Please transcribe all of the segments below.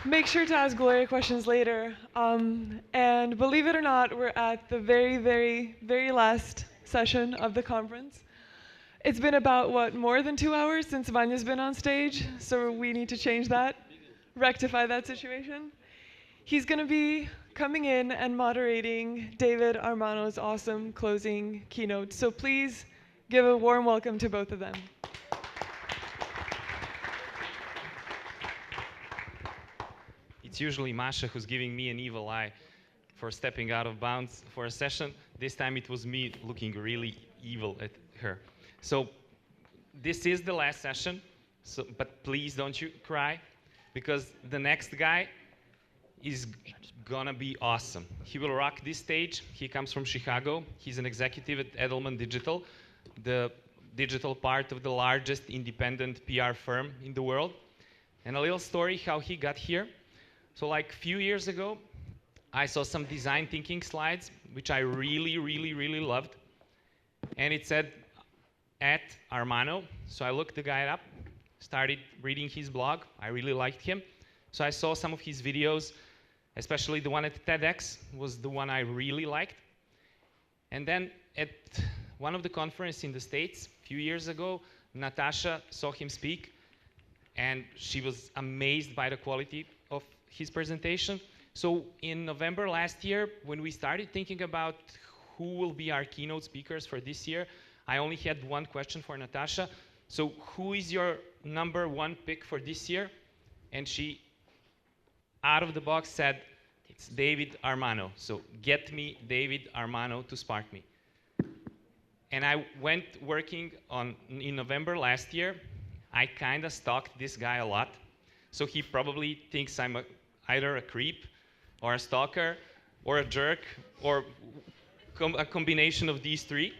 Make sure to ask Gloria questions later. And believe it or not, we're at the very, very, very last session of the conference. It's been about, what, more than 2 hours since Vanya's been on stage, so we need to change that, rectify that situation. He's going to be coming in and moderating David Armano's awesome closing keynote. So please give a warm welcome to both of them. It's usually Masha who's giving me an evil eye for stepping out of bounds for a session. This time it was me looking really evil at her. So this is the last session, but please don't you cry, because the next guy is gonna be awesome. He will rock this stage. He comes from Chicago. He's an executive at Edelman Digital, the digital part of the largest independent PR firm in the world. And a little story how he got here. So like a few years ago, I saw some design thinking slides, which I really, really, really loved. And it said, at Armano. So I looked the guy up, started reading his blog. I really liked him. So I saw some of his videos, especially the one at TEDx was the one I really liked. And then at one of the conferences in the States a few years ago, Natasha saw him speak, and she was amazed by the quality of his presentation. So in November last year, when we started thinking about who will be our keynote speakers for this year, I only had one question for Natasha. So who is your #1 pick for this year? And she, out of the box, said, it's David Armano. So get me David Armano to SparkMe. And I went working in November last year. I kind of stalked this guy a lot. So he probably thinks I'm either a creep or a stalker or a jerk or a combination of these three.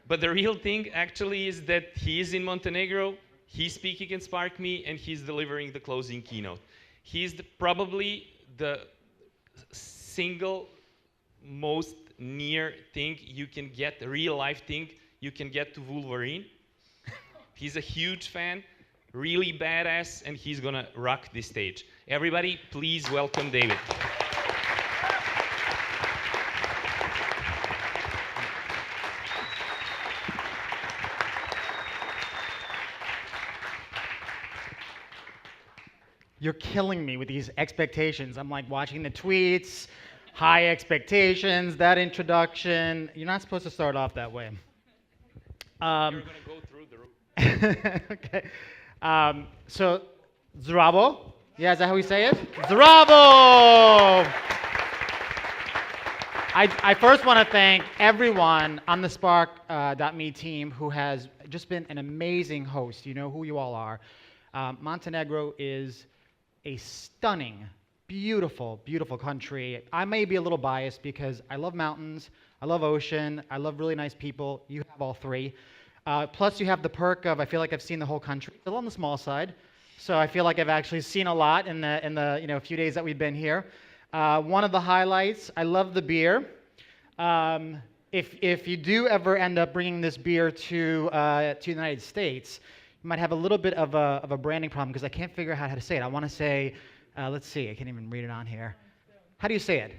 But the real thing actually is that he is in Montenegro, he's speaking in SparkMe, and he's delivering the closing keynote. He's probably the single most near thing you can get, real life thing you can get to Wolverine. He's a huge fan, really badass, and he's gonna rock this stage. Everybody, please welcome David. You're killing me with these expectations. I'm like watching the tweets, high expectations, that introduction. You're not supposed to start off that way. You're gonna go through the roof. Okay. So, Zdravo. Yeah, is that how we say it? Zdravo! I first want to thank everyone on the SparkMe team who has just been an amazing host. You know who you all are. Montenegro is a stunning, beautiful, beautiful country. I may be a little biased because I love mountains, I love ocean, I love really nice people. You have all three. Plus you have the perk of I feel like I've seen the whole country. It's a little on the small side, so I feel like I've actually seen a lot in the few days that we've been here. One of the highlights, I love the beer. If you do ever end up bringing this beer to the United States, you might have a little bit of a branding problem because I can't figure out how to say it. I want to say, let's see, I can't even read it on here. How do you say it?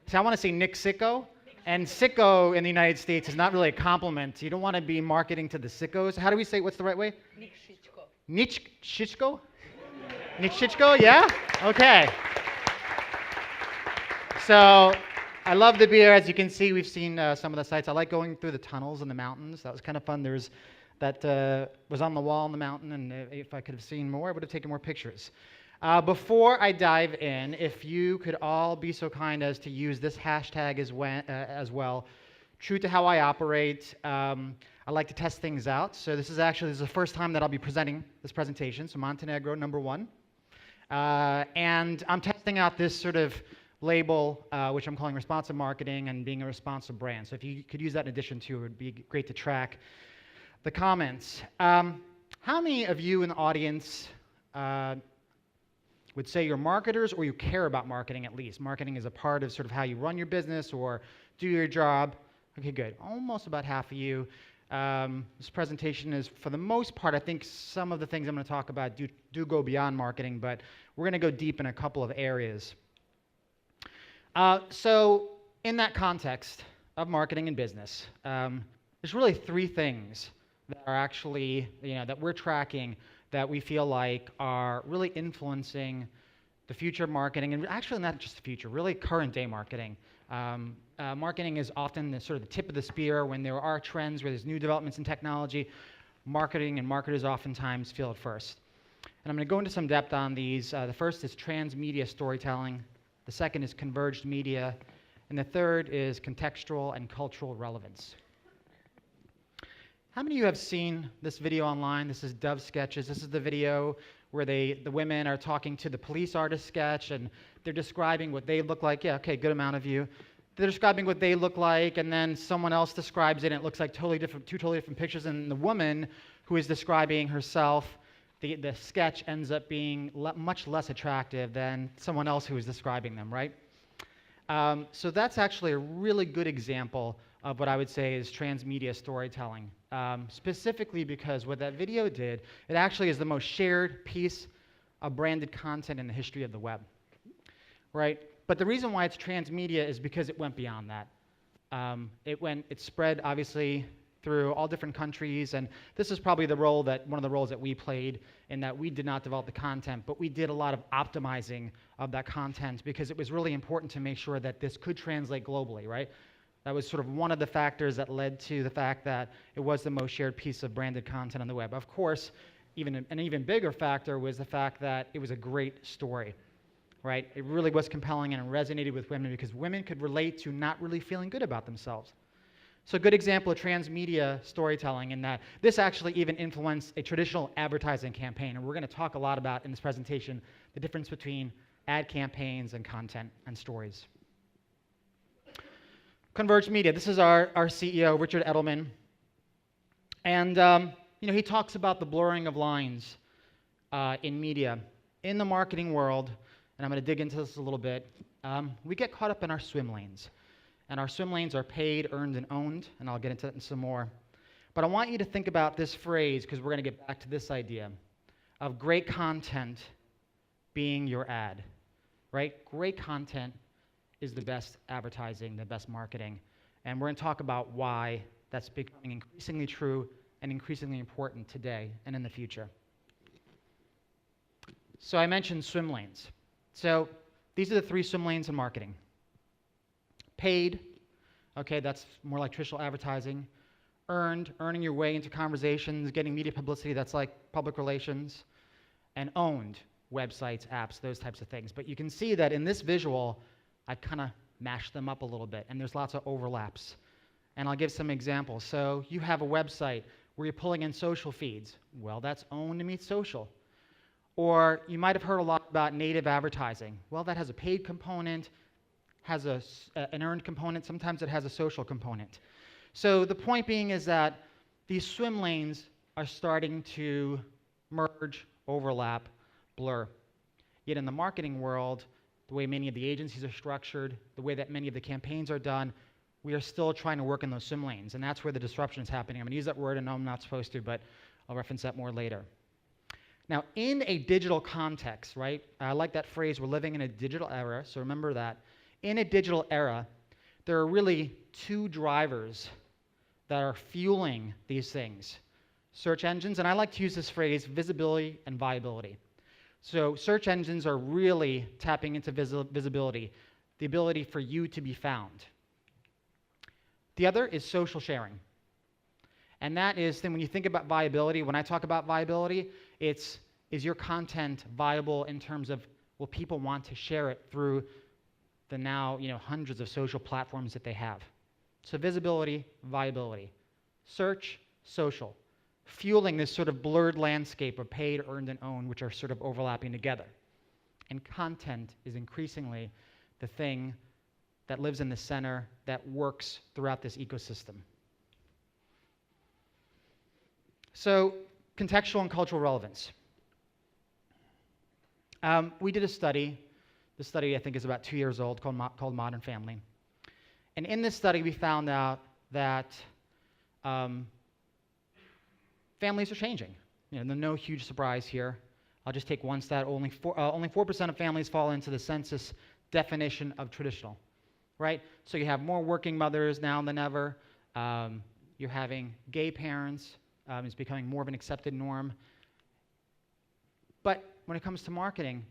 So I want to say Nick Sicko, and sicko in the United States is not really a compliment. You don't want to be marketing to the sickos. How do we say, what's the right way? Nick Shitko. Nick Shitko? Nick Shitko, yeah? Okay. So I love the beer. As you can see, we've seen some of the sites. I like going through the tunnels in the mountains. That was kind of fun. There's that was on the wall on the mountain, and if I could have seen more, I would have taken more pictures. Before I dive in, if you could all be so kind as to use this hashtag as well, true to how I operate, I like to test things out. So this is the first time that I'll be presenting this presentation, so Montenegro #1. And I'm testing out this sort of label, which I'm calling responsive marketing and being a responsive brand. So if you could use that in addition to, it would be great to track the comments. How many of you in the audience would say you're marketers or you care about marketing at least? Marketing is a part of sort of how you run your business or do your job. Okay, good. Almost about half of you. This presentation is, for the most part, I think some of the things I'm going to talk about do go beyond marketing, but we're going to go deep in a couple of areas. So in that context of marketing and business, there's really three things that are actually, that we're tracking that we feel like are really influencing the future of marketing, and actually not just the future, really current day marketing. Marketing is often the sort of the tip of the spear when there are trends, where there's new developments in technology. Marketing and marketers oftentimes feel it first. And I'm going to go into some depth on these. The first is transmedia storytelling. The second is converged media. And the third is contextual and cultural relevance. How many of you have seen this video online? This is Dove Sketches. This is the video where the women are talking to the police artist sketch, and they're describing what they look like. Yeah, okay, good amount of you. They're describing what they look like, and then someone else describes it, and it looks like two totally different pictures. And the woman who is describing herself, the sketch ends up being much less attractive than someone else who is describing them, right? So that's actually a really good example of what I would say is transmedia storytelling. Specifically because what that video did, it actually is the most shared piece of branded content in the history of the web, right? But the reason why it's transmedia is because it went beyond that. It spread obviously through all different countries, and this is probably one of the roles that we played, in that we did not develop the content, but we did a lot of optimizing of that content because it was really important to make sure that this could translate globally, right? That was sort of one of the factors that led to the fact that it was the most shared piece of branded content on the web. Of course, an even bigger factor was the fact that it was a great story, right? It really was compelling and it resonated with women because women could relate to not really feeling good about themselves. So a good example of transmedia storytelling in that this actually even influenced a traditional advertising campaign. And we're going to talk a lot about in this presentation the difference between ad campaigns and content and stories. Converged media. This is our CEO, Richard Edelman. And he talks about the blurring of lines in media. In the marketing world, and I'm going to dig into this a little bit, we get caught up in our swim lanes. And our swim lanes are paid, earned, and owned, and I'll get into that some more. But I want you to think about this phrase, because we're going to get back to this idea of great content being your ad, right? Great content is the best advertising, the best marketing. And we're going to talk about why that's becoming increasingly true and increasingly important today and in the future. So I mentioned swim lanes. So these are the three swim lanes in marketing. Paid, okay, that's more like traditional advertising. Earned, earning your way into conversations, getting media publicity, that's like public relations. And owned, websites, apps, those types of things. But you can see that in this visual, I've kind of mashed them up a little bit, and there's lots of overlaps. And I'll give some examples. So you have a website where you're pulling in social feeds. Well, that's owned to meet social. Or you might have heard a lot about native advertising. Well, that has a paid component, has an earned component, sometimes it has a social component. So the point being is that these swim lanes are starting to merge, overlap, blur. Yet in the marketing world, the way many of the agencies are structured, the way that many of the campaigns are done, we are still trying to work in those swim lanes, and that's where the disruption is happening. I'm going to use that word, and no, I'm not supposed to, but I'll reference that more later. Now, in a digital context, right, I like that phrase, we're living in a digital era, so remember that. In a digital era, there are really two drivers that are fueling these things. Search engines, and I like to use this phrase, visibility and viability. So search engines are really tapping into visibility, the ability for you to be found. The other is social sharing. And that is, then when you think about viability, when I talk about viability, is your content viable in terms of, will people want to share it through the now hundreds of social platforms that they have? So visibility, viability. Search, social. Fueling this sort of blurred landscape of paid, earned, and owned, which are sort of overlapping together. And content is increasingly the thing that lives in the center, that works throughout this ecosystem. So, contextual and cultural relevance. We did a study. The study, I think, is about 2 years old, called Modern Family. And in this study, we found out that families are changing. No huge surprise here. I'll just take one stat. Only 4% of families fall into the census definition of traditional, right? So you have more working mothers now than ever. You're having gay parents. It's becoming more of an accepted norm. But when it comes to marketing,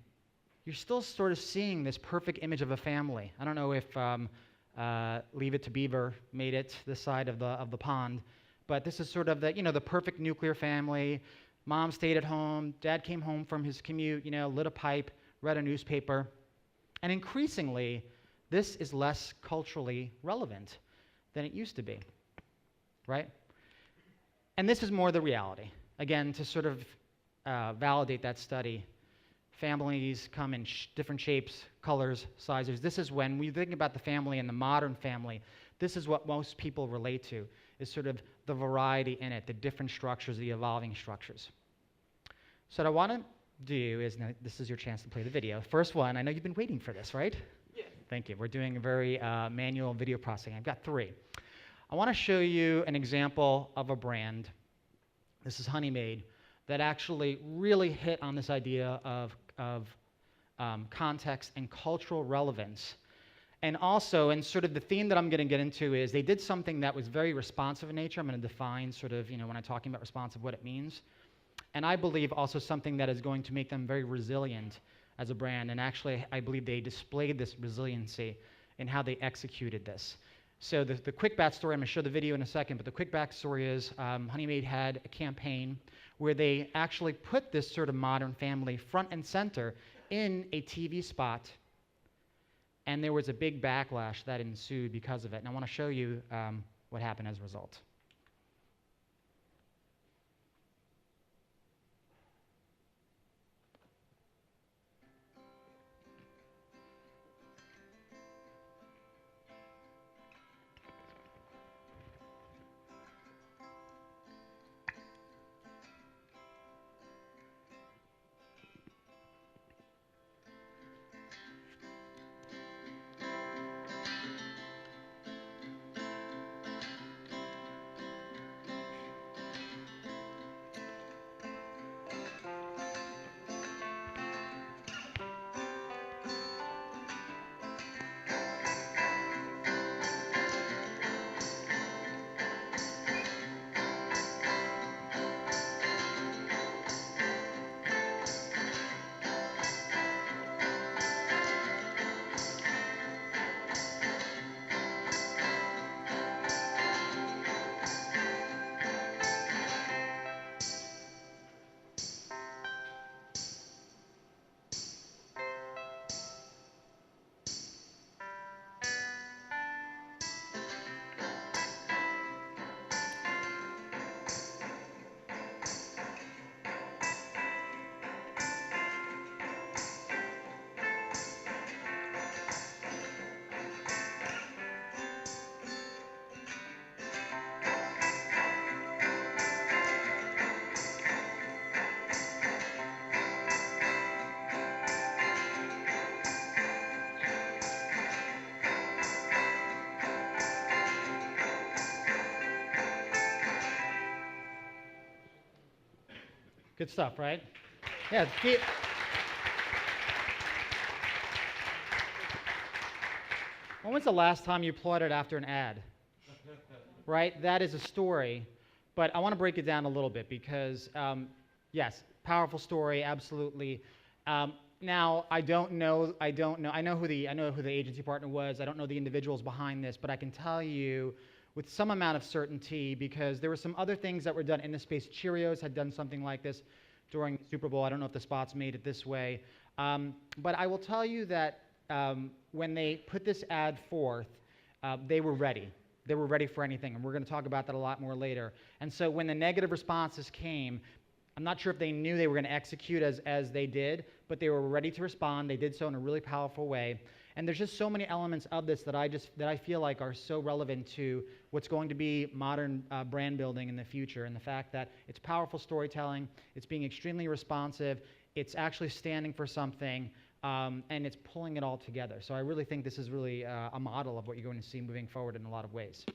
you're still sort of seeing this perfect image of a family. I don't know if Leave It to Beaver made it this side of the pond, but this is sort of the perfect nuclear family. Mom stayed at home, dad came home from his commute, lit a pipe, read a newspaper. And increasingly, this is less culturally relevant than it used to be, right? And this is more the reality. Again, to sort of validate that study, families come in different shapes, colors, sizes. This is when we think about the family and the modern family, this is what most people relate to, is sort of the variety in it, the different structures, the evolving structures. So what I want to do is, now this is your chance to play the video. First one, I know you've been waiting for this, right? Yeah. Thank you. We're doing a very manual video processing. I've got 3. I want to show you an example of a brand. This is Honey Maid, that actually really hit on this idea of context and cultural relevance. And also, and sort of the theme that I'm going to get into is they did something that was very responsive in nature. I'm going to define sort of, when I'm talking about responsive, what it means. And I believe also something that is going to make them very resilient as a brand. And actually, I believe they displayed this resiliency in how they executed this. So the quick backstory, I'm going to show the video in a second, but the quick backstory is Honey Maid had a campaign where they actually put this sort of modern family front and center in a TV spot, and there was a big backlash that ensued because of it. And I want to show you what happened as a result. Good stuff, right? Yeah. When was the last time you applauded after an ad? Right? That is a story. But I want to break it down a little bit because, yes, powerful story, absolutely. Now, I know who the agency partner was. I don't know the individuals behind this, but I can tell you with some amount of certainty, because there were some other things that were done in the space. Cheerios had done something like this during the Super Bowl. I don't know if the spots made it this way. But I will tell you that when they put this ad forth, they were ready. They were ready for anything, and we're going to talk about that a lot more later. And so when the negative responses came, I'm not sure if they knew they were going to execute as they did, but they were ready to respond. They did so in a really powerful way. And there's just so many elements of this that I feel like are so relevant to what's going to be modern brand building in the future, and the fact that it's powerful storytelling, it's being extremely responsive, it's actually standing for something, and it's pulling it all together. So I really think this is really a model of what you're going to see moving forward in a lot of ways.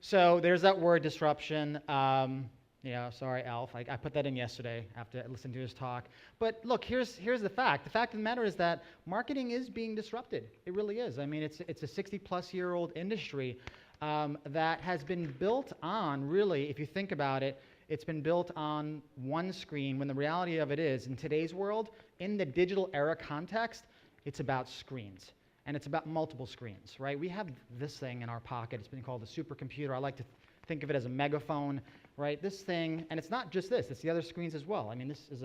So there's that word disruption. Sorry, Alf. I put that in yesterday after listening to his talk. But look, here's the fact. The fact of the matter is that marketing is being disrupted. It really is. I mean, it's a 60-plus-year-old industry that has been built on, really, if you think about it, it's been built on one screen, when the reality of it is, in today's world, in the digital era context, it's about screens. And it's about multiple screens, right? We have this thing in our pocket. It's been called a supercomputer. I like to think of it as a megaphone, right? This thing, and it's not just this, it's the other screens as well. I mean, this is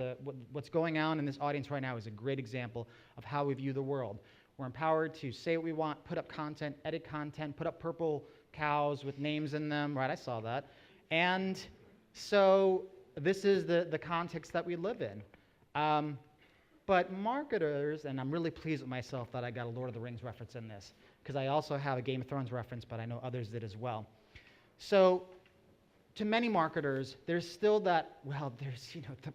what's going on in this audience right now is a great example of how we view the world. We're empowered to say what we want, put up content, edit content, put up purple cows with names in them, right? I saw that. And so this is the context that we live in. But marketers, and I'm really pleased with myself that I got a Lord of the Rings reference in this, because I also have a Game of Thrones reference, but I know others did as well. So to many marketers, there's still that, well, there's, the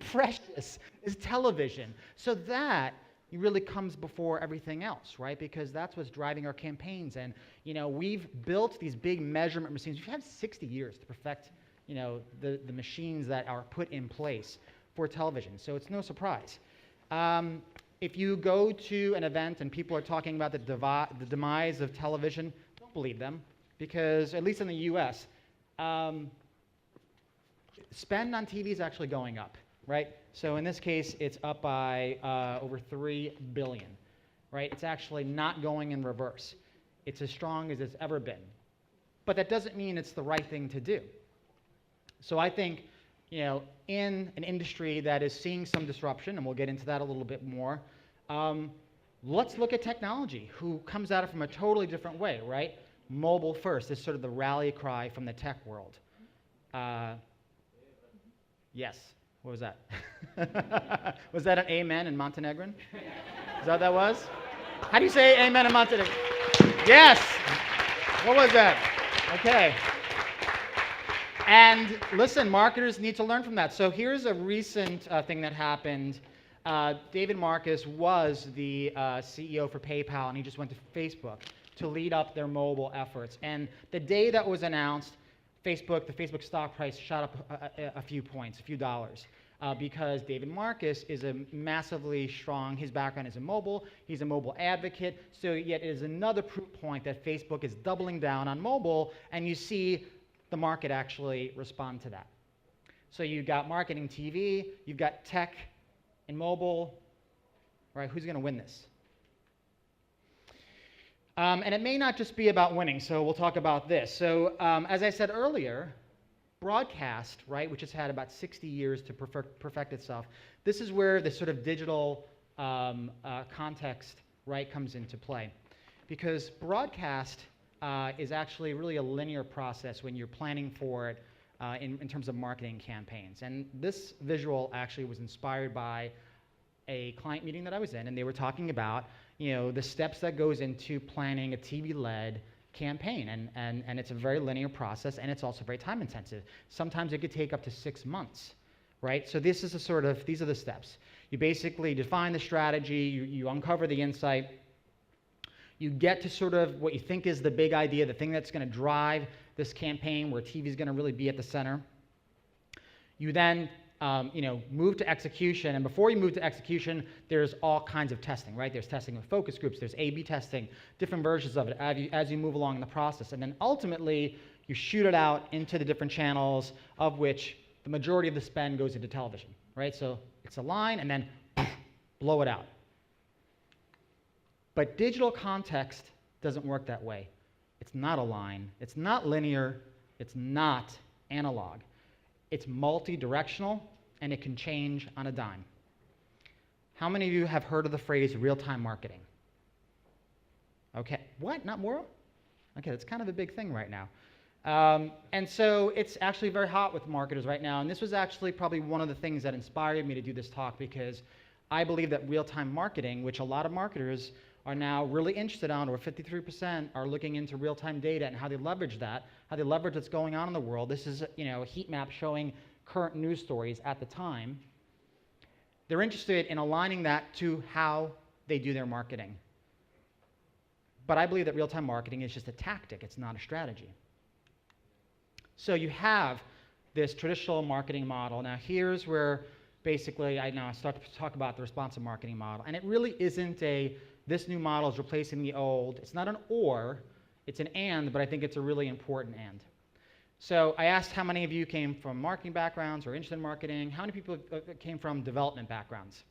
precious is television. So that really comes before everything else, right? Because that's what's driving our campaigns. And, we've built these big measurement machines. We've had 60 years to perfect, the machines that are put in place for television. So it's no surprise. If you go to an event and people are talking about the demise of television, don't believe them. Because, at least in the US, spend on TV is actually going up, right? So in this case, it's up by over $3 billion, right? It's actually not going in reverse. It's as strong as it's ever been. But that doesn't mean it's the right thing to do. So I think, in an industry that is seeing some disruption, and we'll get into that a little bit more, let's look at technology, who comes at it from a totally different way, right? Mobile first is sort of the rally cry from the tech world. Yes. What was that? Was that an amen in Montenegrin? Is that what that was? How do you say amen in Montenegro? Yes. What was that? Okay. And listen, marketers need to learn from that. So here's a recent thing that happened. David Marcus was the CEO for PayPal, and he just went to Facebook to lead up their mobile efforts. And the day that was announced, the Facebook stock price shot up a few points, a few dollars, because David Marcus is a massively strong, his background is in mobile, he's a mobile advocate, so yet it is another proof point that Facebook is doubling down on mobile, and you see the market actually respond to that. So you've got marketing TV, you've got tech and mobile, right? Who's going to win this? And it may not just be about winning, so we'll talk about this. So as I said earlier, broadcast, right, which has had about 60 years to perfect itself, this is where the sort of digital context, right, comes into play. Because broadcast is actually really a linear process when you're planning for it in terms of marketing campaigns. And this visual actually was inspired by a client meeting that I was in, and they were talking about the steps that goes into planning a TV-led campaign, and it's a very linear process, and it's also very time intensive. Sometimes it could take up to 6 months, right? So this is these are the steps. You basically define the strategy, you uncover the insight, you get to sort of what you think is the big idea, the thing that's going to drive this campaign, where TV is going to really be at the center. You then move to execution, and before you move to execution, there's all kinds of testing, right? There's testing with focus groups, there's A/B testing, different versions of it as you move along in the process, and then ultimately you shoot it out into the different channels, of which the majority of the spend goes into television, right? So it's a line, and then blow it out. But digital context doesn't work that way. It's not a line, it's not linear, it's not analog. It's multi-directional, and it can change on a dime. How many of you have heard of the phrase real-time marketing? Okay, what? Not more? Okay, that's kind of a big thing right now. And so it's actually very hot with marketers right now, and this was actually probably one of the things that inspired me to do this talk, because I believe that real-time marketing, which a lot of marketers are now really interested on, or 53% are looking into real-time data and how they leverage that, how they leverage what's going on in the world. This is a heat map showing current news stories at the time. They're interested in aligning that to how they do their marketing. But I believe that real-time marketing is just a tactic. It's not a strategy. So you have this traditional marketing model. Now here's where basically I start to talk about the responsive marketing model. And it really isn't this new model is replacing the old. It's not an or, it's an and, but I think it's a really important and. So I asked how many of you came from marketing backgrounds or interested in marketing. How many people came from development backgrounds?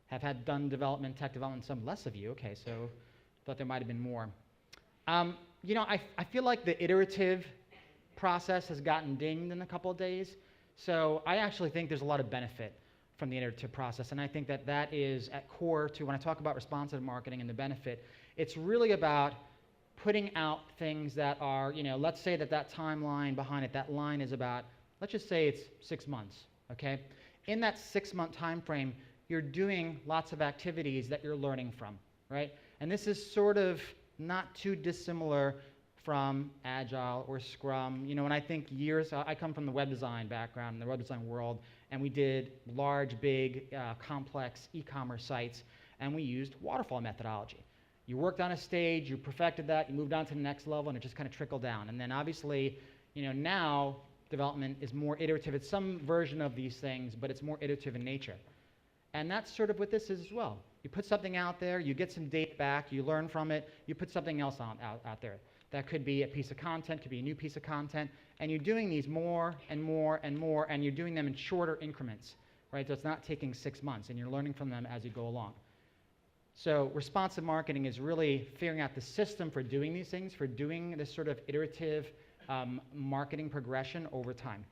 Have done development, tech development, some less of you. Okay, so thought there might have been more. You know, I feel like the iterative process has gotten dinged in a couple of days. So I actually think there's a lot of benefit from the iterative process. And I think that that is at core to when I talk about responsive marketing and the benefit, it's really about putting out things that are, you know, let's say that timeline behind it, that line is about, let's just say it's 6 months, okay? In that 6-month time frame, you're doing lots of activities that you're learning from, right? And this is sort of not too dissimilar from Agile or Scrum. You know, when I think years, I come from the web design background, in the web design world, and we did large, big, complex e-commerce sites, and we used waterfall methodology. You worked on a stage, you perfected that, you moved on to the next level, and it just kind of trickled down. And then obviously, you know, now development is more iterative. It's some version of these things, but it's more iterative in nature. And that's sort of what this is as well. You put something out there, you get some data back, you learn from it, you put something else out there. That could be a piece of content, could be a new piece of content, and you're doing these more and more and more, and you're doing them in shorter increments, right? So it's not taking 6 months, and you're learning from them as you go along. So responsive marketing is really figuring out the system for doing these things, for doing this sort of iterative marketing progression over time.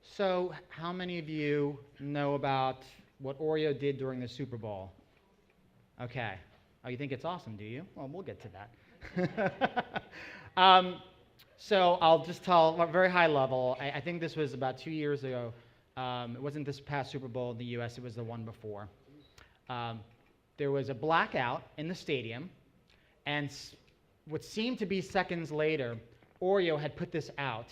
So how many of you know about what Oreo did during the Super Bowl? Okay. Oh, you think it's awesome, do you? Well, we'll get to that. So I'll just tell at a very high level. I think this was about 2 years ago. It wasn't this past Super Bowl in the US, it was the one before. There was a blackout in the stadium, and what seemed to be seconds later, Oreo had put this out,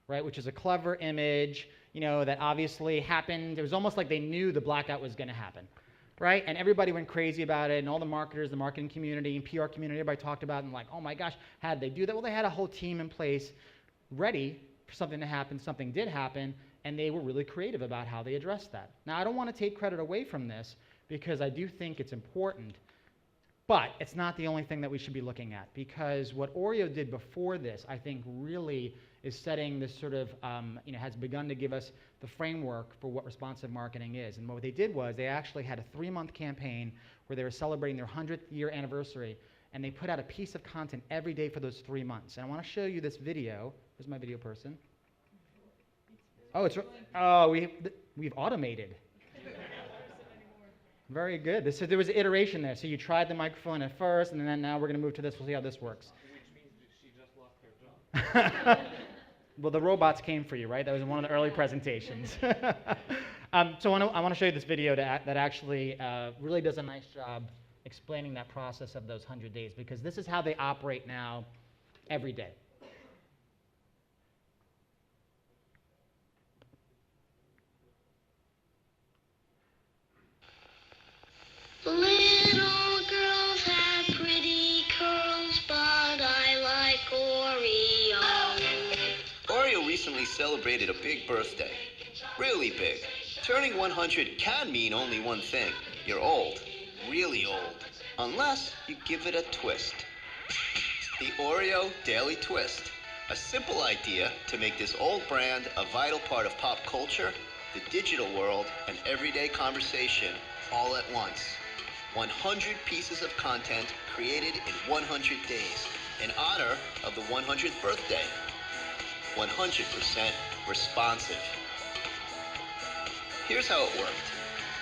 right, which is a clever image, you know, that obviously happened. It was almost like they knew the blackout was going to happen, right? And everybody went crazy about it, and all the marketers, the marketing community, and PR community, everybody talked about it, and like, oh my gosh, how did they do that? Well, they had a whole team in place ready for something to happen. Something did happen, and they were really creative about how they addressed that. Now, I don't want to take credit away from this, because I do think it's important, but it's not the only thing that we should be looking at, because what Oreo did before this, I think, really is setting this sort of, you know, has begun to give us the framework for what responsive marketing is. And what they did was they actually had a 3-month campaign where they were celebrating their 100th year anniversary, and they put out a piece of content every day for those 3 months. And I want to show you this video. Where's my video person? Oh, we've automated. Very good. So there was an iteration there. So you tried the microphone at first, and then now we're going to move to this. We'll see how this works. Which means that she just lost her job. Well, the robots came for you, right? That was one of the early presentations. So I want to show you this video that actually really does a nice job explaining that process of those 100 days, because this is how they operate now every day. Little girls have pretty curls, but I like Oreo. Oreo recently celebrated a big birthday. Really big. Turning 100 can mean only one thing. You're old. Really old. Unless you give it a twist. The Oreo Daily Twist. A simple idea to make this old brand a vital part of pop culture, the digital world, and everyday conversation all at once. 100 pieces of content created in 100 days in honor of the 100th birthday. 100% responsive. Here's how it worked.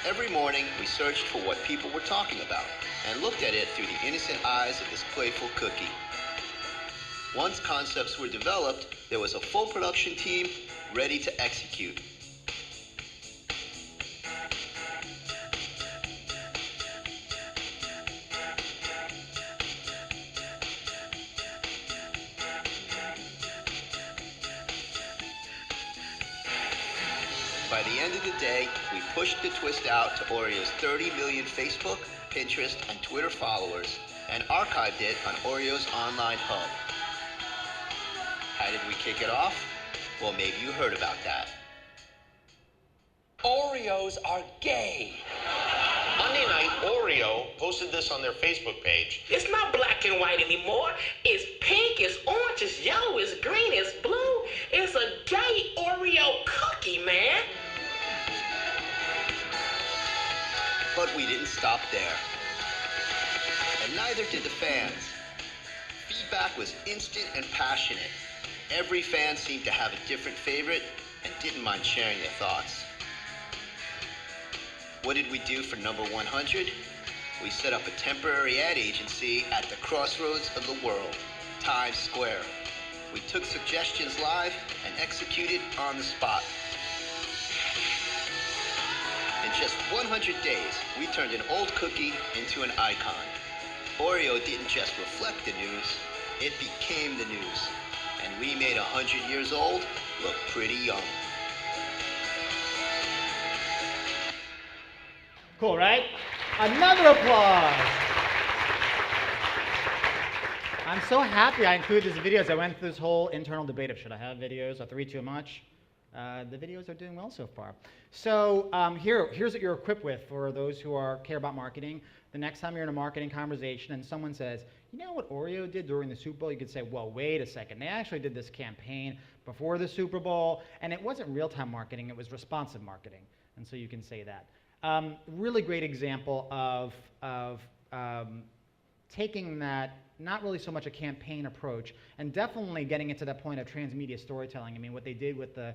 Every morning, we searched for what people were talking about and looked at it through the innocent eyes of this playful cookie. Once concepts were developed, there was a full production team ready to execute. By the end of the day, we pushed the twist out to Oreo's 30 million Facebook Pinterest, and Twitter followers, and archived it on Oreo's online hub. How did we kick it off? Well, maybe you heard about that. Oreos are gay. Monday night, Oreo posted this on their Facebook page. It's not black and white anymore. It's pink, it's orange, it's yellow, it's green, it's blue. It's a gay Oreo cookie, man. But we didn't stop there. And neither did the fans. Feedback was instant and passionate. Every fan seemed to have a different favorite and didn't mind sharing their thoughts. What did we do for number 100? We set up a temporary ad agency at the crossroads of the world, Times Square. We took suggestions live and executed on the spot. In just 100 days, we turned an old cookie into an icon. Oreo didn't just reflect the news, it became the news. And we made 100 years old look pretty young. Cool, right? Another applause. I'm so happy I included this video as I went through this whole internal debate of should I have videos, are 3 too much? The videos are doing well so far. So here's what you're equipped with for those who care about marketing. The next time you're in a marketing conversation and someone says, you know what Oreo did during the Super Bowl? You could say, well, wait a second. They actually did this campaign before the Super Bowl, and it wasn't real-time marketing. It was responsive marketing. And so you can say that. Really great example of taking that, not really so much a campaign approach, and definitely getting it to that point of transmedia storytelling. I mean, what they did with the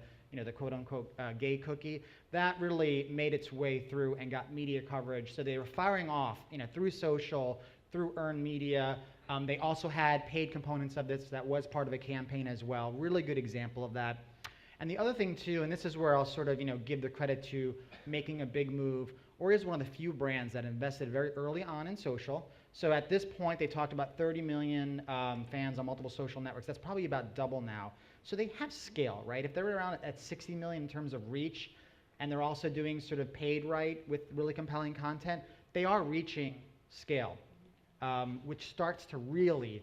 quote-unquote gay cookie, that really made its way through and got media coverage. So they were firing off, through social, through earned media. They also had paid components of this that was part of a campaign as well. Really good example of that. And the other thing too, and this is where I'll sort of give the credit to making a big move, Oreo is one of the few brands that invested very early on in social. So at this point, they talked about 30 million fans on multiple social networks. That's probably about double now. So they have scale, right? If they're around at 60 million in terms of reach, and they're also doing sort of paid right with really compelling content, they are reaching scale, which starts to really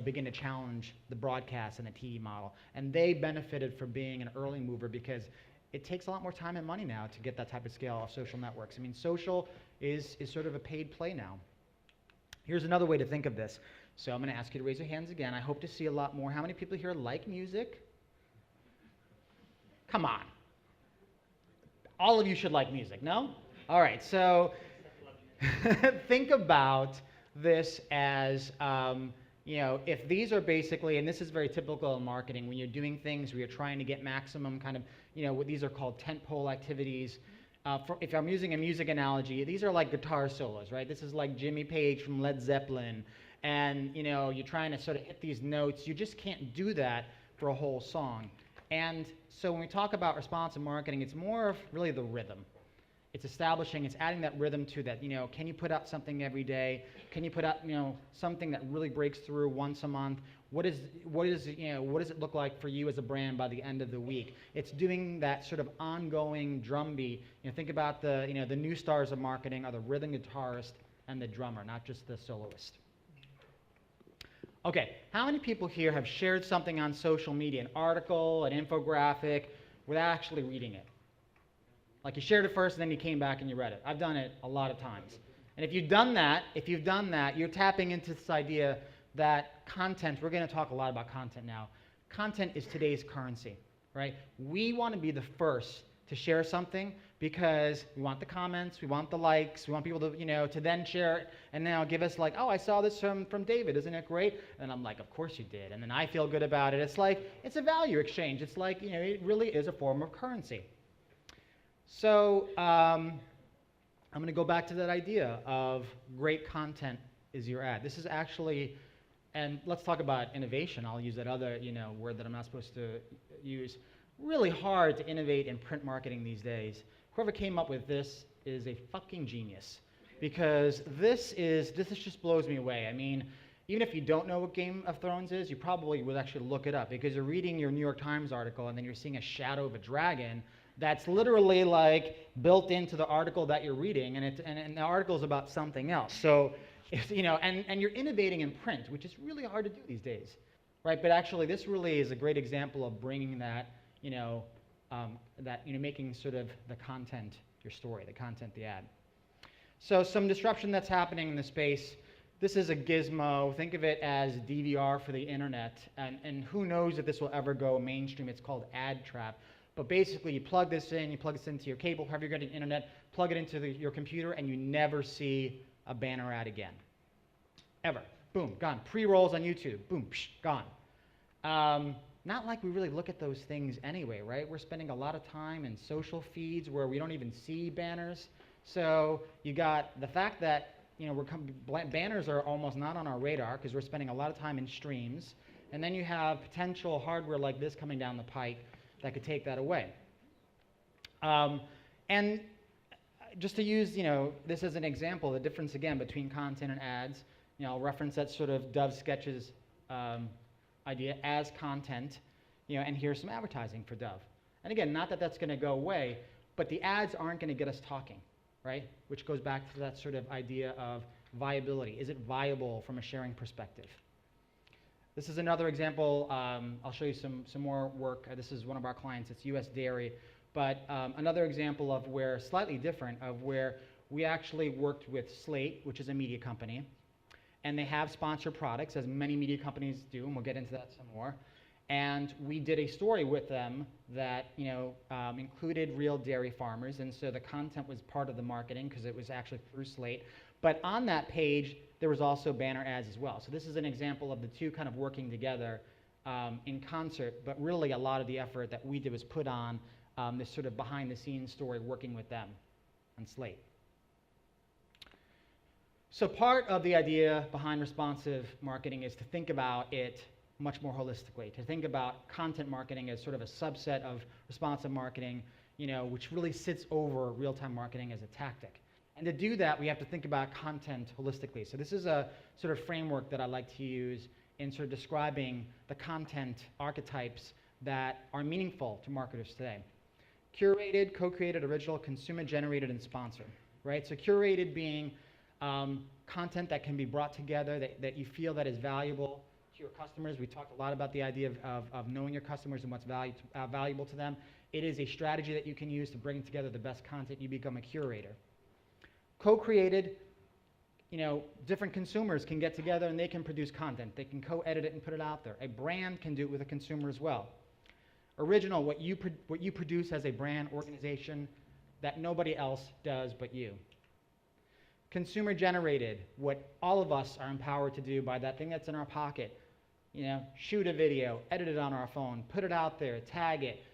begin to challenge the broadcast and the TV model. And they benefited from being an early mover because it takes a lot more time and money now to get that type of scale off social networks. I mean, social is sort of a paid play now. Here's another way to think of this. So I'm going to ask you to raise your hands again. I hope to see a lot more. How many people here like music? Come on. All of you should like music, no? All right, so think about this as, if these are basically, and this is very typical in marketing, when you're doing things where you're trying to get maximum kind of, what these are called tentpole activities. If I'm using a music analogy, these are like guitar solos, right? This is like Jimmy Page from Led Zeppelin. And, you're trying to sort of hit these notes. You just can't do that for a whole song. And so when we talk about responsive marketing, it's more of really the rhythm. It's establishing, it's adding that rhythm to that, can you put out something every day? Can you put out, something that really breaks through once a month? What does it look like for you as a brand by the end of the week? It's doing that sort of ongoing drumbeat. Think about the new stars of marketing are the rhythm guitarist and the drummer, not just the soloist. Okay, how many people here have shared something on social media, an article, an infographic, without actually reading it? Like you shared it first and then you came back and you read it. I've done it a lot of times. And if you've done that, you're tapping into this idea that content, we're going to talk a lot about content now. Content is today's currency, right? We want to be the first to share something because we want the comments, we want the likes, we want people to, to then share it and now give us like, oh, I saw this from David, isn't it great? And I'm like, of course you did. And then I feel good about it. It's like, it's a value exchange. It's like, it really is a form of currency. So I'm going to go back to that idea of great content is your ad. This is actually, and let's talk about innovation. I'll use that other, word that I'm not supposed to use. Really hard to innovate in print marketing these days. Whoever came up with this is a fucking genius, because this just blows me away. I mean, even if you don't know what Game of Thrones is, you probably would actually look it up, because you're reading your New York Times article and then you're seeing a shadow of a dragon, that's literally like built into the article that you're reading, and the article is about something else. So, and you're innovating in print, which is really hard to do these days, right? But actually, this really is a great example of bringing that, making sort of the content your story, the content the ad. So some disruption that's happening in the space. This is a gizmo. Think of it as DVR for the internet, and who knows if this will ever go mainstream. It's called ad trap. But basically, you plug this into your cable, however you're getting internet, plug it into your computer, and you never see a banner ad again. Ever. Boom, gone. Pre-rolls on YouTube. Boom, psh, gone. Not like we really look at those things anyway, right? We're spending a lot of time in social feeds where we don't even see banners. So you got the fact that banners are almost not on our radar because we're spending a lot of time in streams. And then you have potential hardware like this coming down the pike that could take that away. And just to use this as an example, the difference again between content and ads, I'll reference that sort of Dove Sketches idea as content, and here's some advertising for Dove. And again, not that that's going to go away, but the ads aren't going to get us talking, right? Which goes back to that sort of idea of viability. Is it viable from a sharing perspective? This is another example. I'll show you some more work. This is one of our clients. It's US Dairy. But another example of where, slightly different, of where we actually worked with Slate, which is a media company. And they have sponsored products, as many media companies do, and we'll get into that some more. And we did a story with them that included real dairy farmers, and so the content was part of the marketing because it was actually through Slate. But on that page, there was also banner ads as well. So this is an example of the two kind of working together in concert, but really a lot of the effort that we did was put on this sort of behind-the-scenes story working with them on Slate. So part of the idea behind responsive marketing is to think about it much more holistically, to think about content marketing as sort of a subset of responsive marketing, which really sits over real-time marketing as a tactic. And to do that, we have to think about content holistically. So this is a sort of framework that I like to use in sort of describing the content archetypes that are meaningful to marketers today. Curated, co-created, original, consumer-generated, and sponsored, right? So curated being content that can be brought together, that you feel that is valuable to your customers. We talked a lot about the idea of knowing your customers and what's valuable to them. It is a strategy that you can use to bring together the best content. You become a curator. Co-created, different consumers can get together and they can produce content. They can co-edit it and put it out there. A brand can do it with a consumer as well. Original, what you produce as a brand organization that nobody else does but you. Consumer generated, what all of us are empowered to do by that thing that's in our pocket. Shoot a video, edit it on our phone, put it out there, tag it,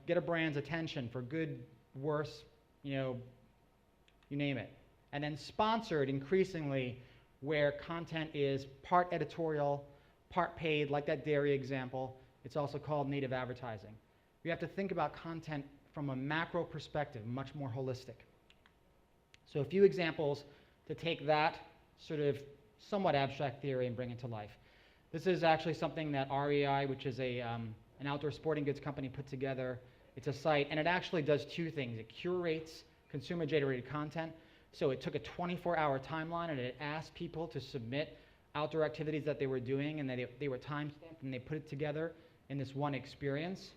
get a brand's attention for good, worse, you name it. And then sponsored increasingly, where content is part editorial, part paid, like that dairy example. It's also called native advertising. We have to think about content from a macro perspective, much more holistic. So a few examples to take that sort of somewhat abstract theory and bring it to life. This is actually something that REI, which is an outdoor sporting goods company, put together. It's a site, and it actually does two things. It curates consumer-generated content. So it took a 24-hour timeline, and it asked people to submit outdoor activities that they were doing, and they were time-stamped, and they put it together in this one experience.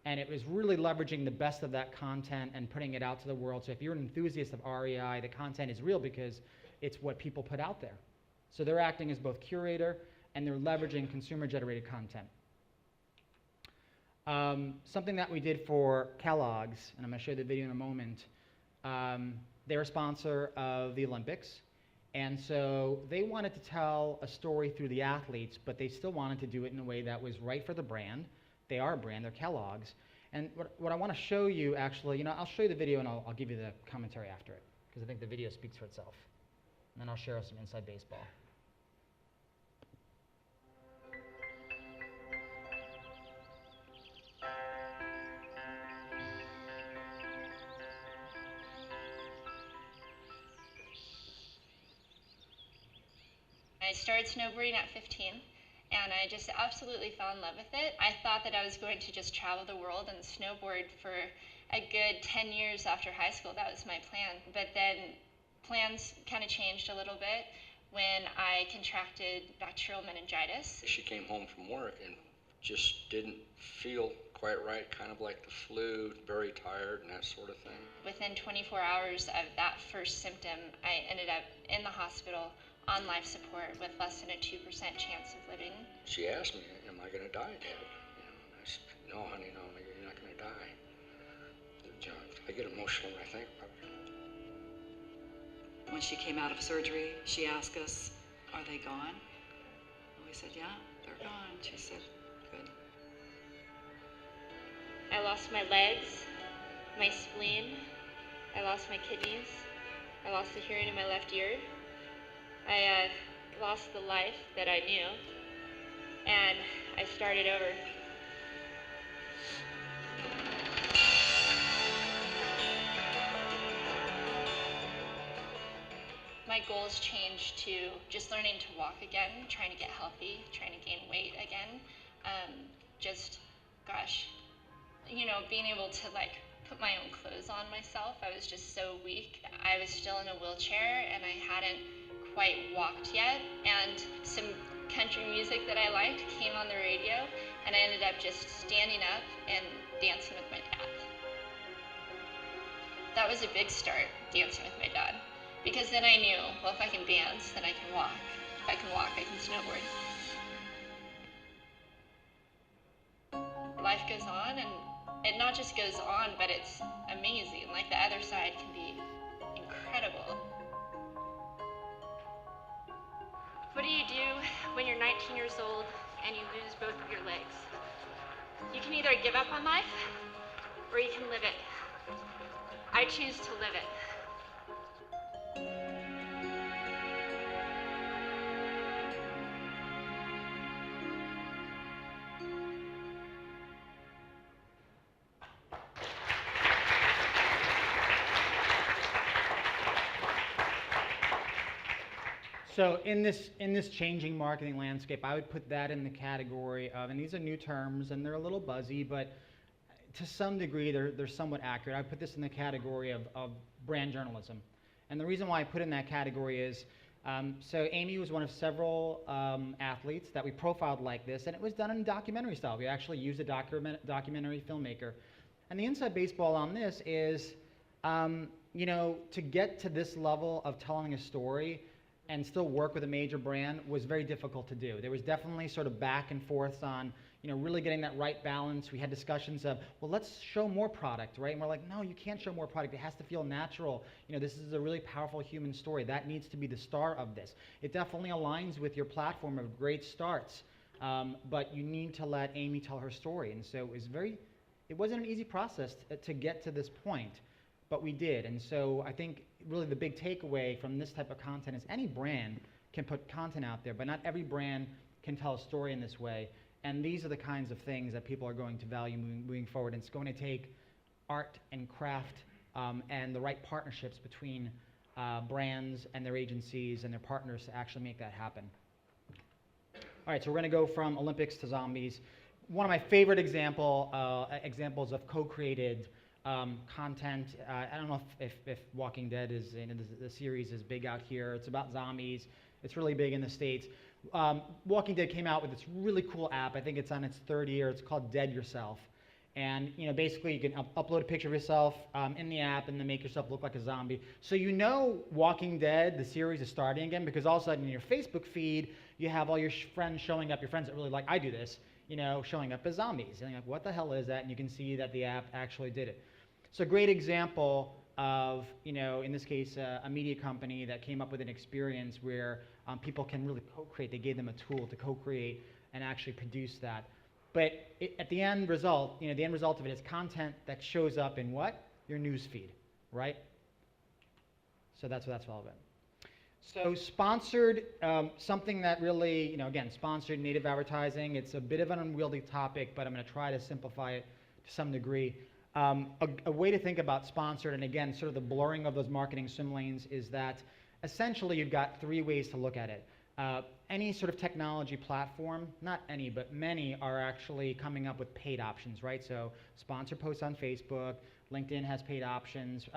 And it was really leveraging the best of that content and putting it out to the world. So if you're an enthusiast of REI, the content is real because it's what people put out there. So they're acting as both curator and they're leveraging consumer-generated content. Something that we did for Kellogg's, and I'm going to show you the video in a moment, they're a sponsor of the Olympics. And so they wanted to tell a story through the athletes, but they still wanted to do it in a way that was right for the brand. They are a brand, they're Kellogg's. And what I want to show you, actually, I'll show you the video and I'll give you the commentary after it, because I think the video speaks for itself. And then I'll share some inside baseball. I started snowboarding at 15, and I just absolutely fell in love with it. I thought that I was going to just travel the world and snowboard for a good 10 years after high school. That was my plan. But then plans kind of changed a little bit when I contracted bacterial meningitis. She came home from work and just didn't feel quite right, kind of like the flu, very tired and that sort of thing. Within 24 hours of that first symptom, I ended up in the hospital on life support with less than a 2% chance of living. She asked me, am I going to die, Dad? And I said, no, honey, no, you're not going to die. I get emotional when I think about it. When she came out of surgery, she asked us, are they gone? And we said, yeah, they're gone. She said, good. I lost my legs, my spleen, I lost my kidneys, I lost the hearing in my left ear, I lost the life that I knew, and I started over. My goals changed to just learning to walk again, trying to get healthy, trying to gain weight again. Being able to put my own clothes on myself. I was just so weak. I was still in a wheelchair and I hadn't quite walked yet. And some country music that I liked came on the radio and I ended up just standing up and dancing with my dad. That was a big start, dancing with my dad. Because then I knew, well, if I can dance, then I can walk. If I can walk, I can snowboard. Life goes on, and it not just goes on, but it's amazing. Like, the other side can be incredible. What do you do when you're 19 years old and you lose both of your legs? You can either give up on life, or you can live it. I choose to live it. So in this changing marketing landscape, I would put that in the category of, and these are new terms and they're a little buzzy, but to some degree they're somewhat accurate. I would put this in the category of brand journalism. And the reason why I put in that category is, so Amy was one of several athletes that we profiled like this, and it was done in documentary style. We actually used a documentary filmmaker. And the inside baseball on this is, to get to this level of telling a story and still work with a major brand was very difficult to do. There was definitely sort of back and forth on, really getting that right balance. We had discussions of, well, let's show more product, right? And we're like, no, you can't show more product. It has to feel natural. This is a really powerful human story. That needs to be the star of this. It definitely aligns with your platform of great starts, but you need to let Amy tell her story. And so it wasn't an easy process to get to this point, but we did. And so I think really the big takeaway from this type of content is any brand can put content out there, but not every brand can tell a story in this way. And these are the kinds of things that people are going to value moving forward. And it's going to take art and craft and the right partnerships between brands and their agencies and their partners to actually make that happen. All right, so we're going to go from Olympics to zombies. One of my favorite examples of co-created content. I don't know if Walking Dead is the series is big out here. It's about zombies. It's really big in the States. Walking Dead came out with this really cool app. I think it's on its third year. It's called Dead Yourself. And basically you can upload a picture of yourself in the app and then make yourself look like a zombie. So Walking Dead, the series, is starting again because all of a sudden in your Facebook feed, you have all your friends showing up, your friends that really like, I do this, showing up as zombies. And you're like, what the hell is that? And you can see that the app actually did it. So a great example of, in this case, a media company that came up with an experience where people can really co-create. They gave them a tool to co-create and actually produce that. But at the end result, the end result of it is content that shows up in what? Your news feed, right? So that's what that's all about. So sponsored, something that really, again, sponsored native advertising. It's a bit of an unwieldy topic, but I'm going to try to simplify it to some degree. A way to think about sponsored, and again, sort of the blurring of those marketing swim lanes, is that essentially you've got three ways to look at it. Any sort of technology platform, not any, but many are actually coming up with paid options, right? So sponsor posts on Facebook, LinkedIn has paid options.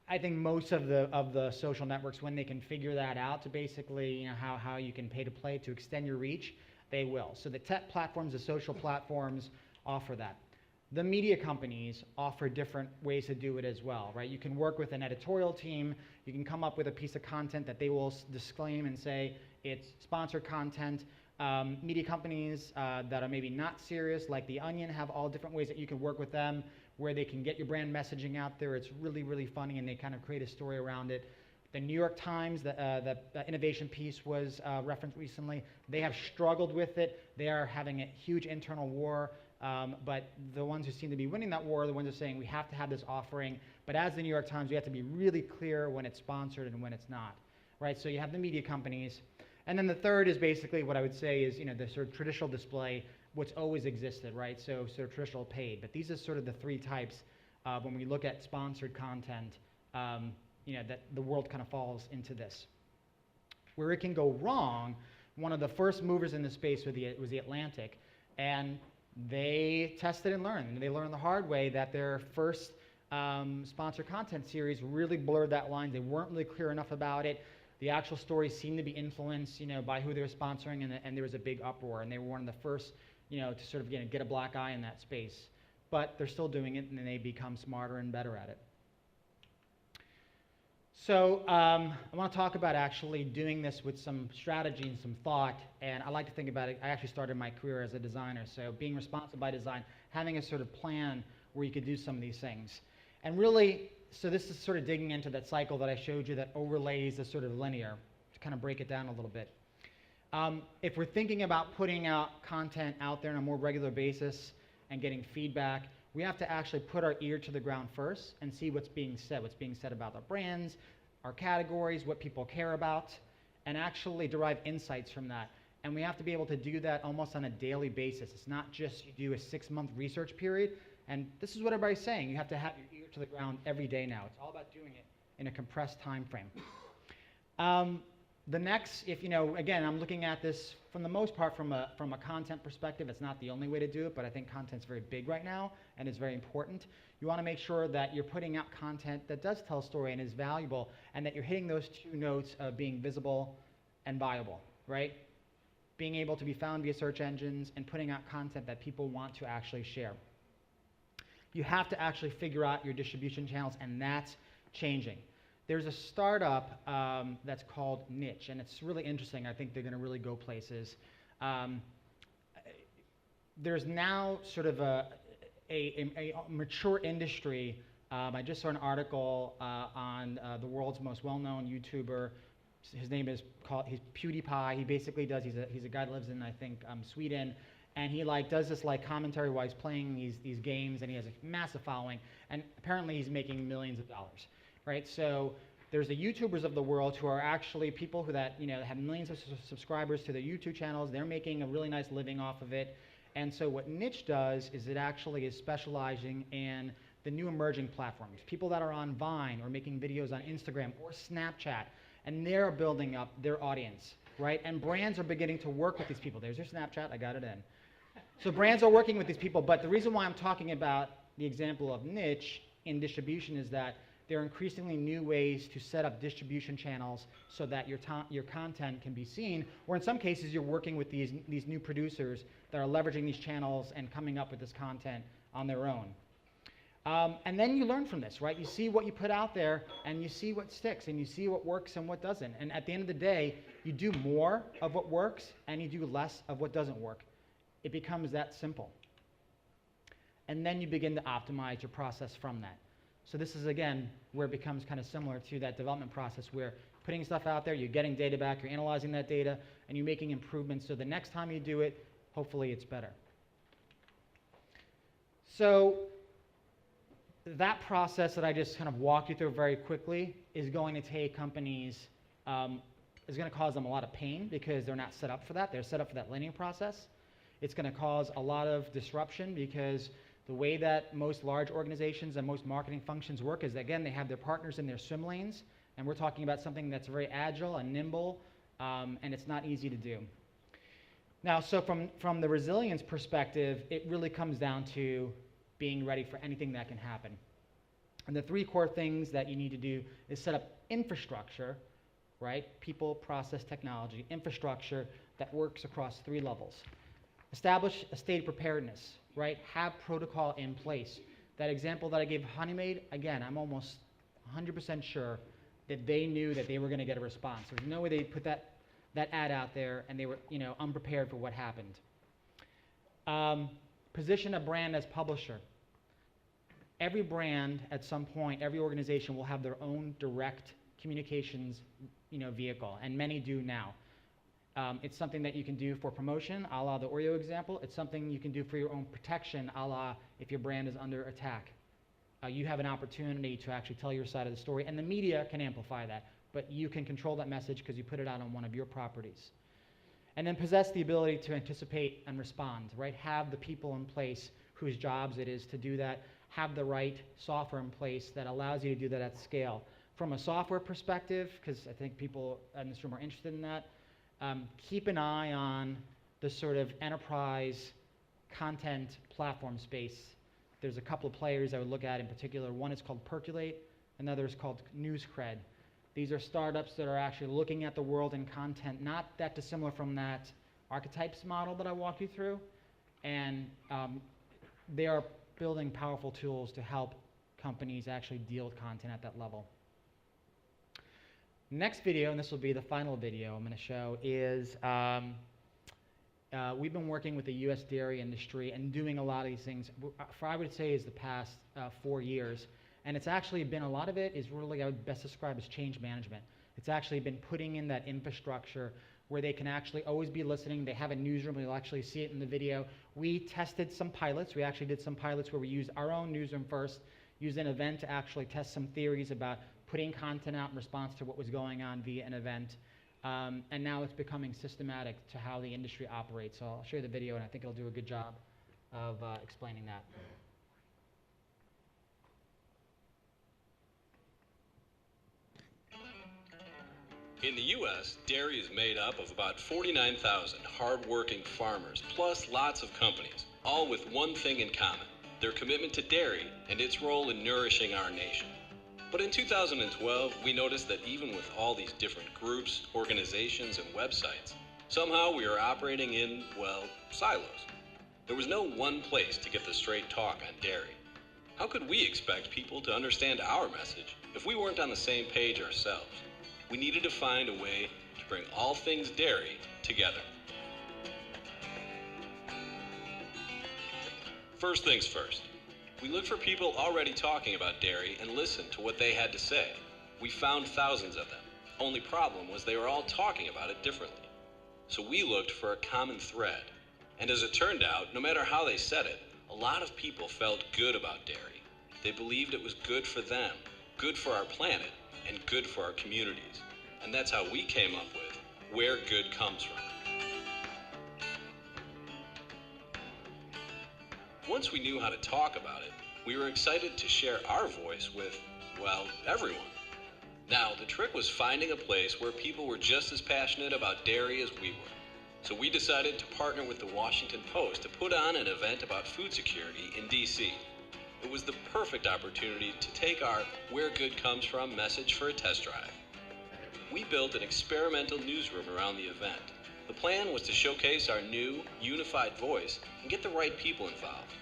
I think most of the social networks, when they can figure that out to basically, how you can pay to play to extend your reach, they will. So the tech platforms, the social platforms offer that. The media companies offer different ways to do it as well, right? You can work with an editorial team. You can come up with a piece of content that they will disclaim and say it's sponsored content. Media companies that are maybe not serious, like The Onion, have all different ways that you can work with them where they can get your brand messaging out there. It's really, really funny, and they kind of create a story around it. The New York Times, the innovation piece was referenced recently. They have struggled with it. They are having a huge internal war. But the ones who seem to be winning that war are the ones who are saying we have to have this offering. But as the New York Times, we have to be really clear when it's sponsored and when it's not, right? So you have the media companies. And then the third is basically what I would say is, the sort of traditional display, what's always existed, right? So sort of traditional paid. But these are sort of the three types when we look at sponsored content, that the world kind of falls into this. Where it can go wrong, one of the first movers in the space was the Atlantic. And they tested and learned. And they learned the hard way that their first sponsored content series really blurred that line. They weren't really clear enough about it. The actual stories seemed to be influenced, by who they were sponsoring, and there was a big uproar. And they were one of the first, to sort of get a black eye in that space. But they're still doing it, and then they become smarter and better at it. So I want to talk about actually doing this with some strategy and some thought, and I like to think about it. I actually started my career as a designer, so being responsible by design, having a sort of plan where you could do some of these things. And really, so this is sort of digging into that cycle that I showed you that overlays the sort of linear, to kind of break it down a little bit. If we're thinking about putting out content out there on a more regular basis and getting feedback, we have to actually put our ear to the ground first and see what's being said about our brands, our categories, what people care about, and actually derive insights from that. And we have to be able to do that almost on a daily basis. It's not just you do a 6-month research period, and this is what everybody's saying. You have to have your ear to the ground every day now. It's all about doing it in a compressed time frame. The next, again, I'm looking at this from the most part from a content perspective. It's not the only way to do it, but I think content's very big right now and is very important. You want to make sure that you're putting out content that does tell a story and is valuable, and that you're hitting those two notes of being visible and viable, right? Being able to be found via search engines and putting out content that people want to actually share. You have to actually figure out your distribution channels, and that's changing. There's a startup that's called Niche, and it's really interesting. I think they're going to really go places. There's now sort of a mature industry. I just saw an article on the world's most well-known YouTuber. His name is he's Pewdiepie. He basically does. He's a guy that lives in, I think, Sweden, and he does this commentary while he's playing these games, and he has a massive following. And apparently, he's making millions of dollars. Right, so there's the YouTubers of the world who are actually people who have millions of subscribers to their YouTube channels. They're making a really nice living off of it. And so what Niche does is it actually is specializing in the new emerging platforms. People that are on Vine or making videos on Instagram or Snapchat, and they're building up their audience, right? And brands are beginning to work with these people. There's your Snapchat, I got it in. So brands are working with these people, but the reason why I'm talking about the example of Niche in distribution is that there are increasingly new ways to set up distribution channels so that your content can be seen, or in some cases you're working with these new producers that are leveraging these channels and coming up with this content on their own. And then you learn from this, right? You see what you put out there, and you see what sticks, and you see what works and what doesn't. And at the end of the day, you do more of what works, and you do less of what doesn't work. It becomes that simple. And then you begin to optimize your process from that. So this is, again, where it becomes kind of similar to that development process where putting stuff out there, you're getting data back, you're analyzing that data, and you're making improvements so the next time you do it, hopefully it's better. So that process that I just kind of walked you through very quickly is going to take companies, is going to cause them a lot of pain because they're not set up for that. They're set up for that linear process. It's going to cause a lot of disruption because the way that most large organizations and most marketing functions work is, again, they have their partners in their swim lanes, and we're talking about something that's very agile and nimble and it's not easy to do. Now, so from the resilience perspective, it really comes down to being ready for anything that can happen. And the three core things that you need to do is set up infrastructure, right? People, process, technology, infrastructure that works across three levels. Establish a state of preparedness, right? Have protocol in place. That example that I gave Honeymaid, again, I'm almost 100% sure that they knew that they were going to get a response. There's no way they put that ad out there and they were, unprepared for what happened. Position a brand as publisher. Every brand, at some point, every organization will have their own direct communications, vehicle, and many do now. It's something that you can do for promotion, a la the Oreo example. It's something you can do for your own protection, a la if your brand is under attack. You have an opportunity to actually tell your side of the story, and the media can amplify that, but you can control that message because you put it out on one of your properties. And then possess the ability to anticipate and respond, right? Have the people in place whose jobs it is to do that. Have the right software in place that allows you to do that at scale. From a software perspective, because I think people in this room are interested in that, keep an eye on the sort of enterprise content platform space. There's a couple of players I would look at in particular. One is called Percolate, another is called NewsCred. These are startups that are actually looking at the world in content, not that dissimilar from that archetypes model that I walked you through, and they are building powerful tools to help companies actually deal with content at that level. Next video, and this will be the final video I'm going to show, is we've been working with the U.S. dairy industry and doing a lot of these things for, I would say, is the past 4 years. And it's actually been, a lot of it is really, I would best describe as change management. It's actually been putting in that infrastructure where they can actually always be listening. They have a newsroom, you'll actually see it in the video. We tested some pilots. We actually did some pilots where we used our own newsroom first, used an event to actually test some theories about putting content out in response to what was going on via an event. And now it's becoming systematic to how the industry operates. So I'll show you the video, and I think it'll do a good job of explaining that. In the U.S., dairy is made up of about 49,000 hard-working farmers, plus lots of companies, all with one thing in common: their commitment to dairy and its role in nourishing our nation. But in 2012, we noticed that even with all these different groups, organizations, and websites, somehow we are operating in, well, silos. There was no one place to get the straight talk on dairy. How could we expect people to understand our message if we weren't on the same page ourselves? We needed to find a way to bring all things dairy together. First things first. We looked for people already talking about dairy and listened to what they had to say. We found thousands of them. Only problem was they were all talking about it differently. So we looked for a common thread. And as it turned out, no matter how they said it, a lot of people felt good about dairy. They believed it was good for them, good for our planet, and good for our communities. And that's how we came up with Where Good Comes From. Once we knew how to talk about it, we were excited to share our voice with, well, everyone. Now, the trick was finding a place where people were just as passionate about dairy as we were. So we decided to partner with the Washington Post to put on an event about food security in D.C. It was the perfect opportunity to take our Where Good Comes From message for a test drive. We built an experimental newsroom around the event. The plan was to showcase our new, unified voice and get the right people involved.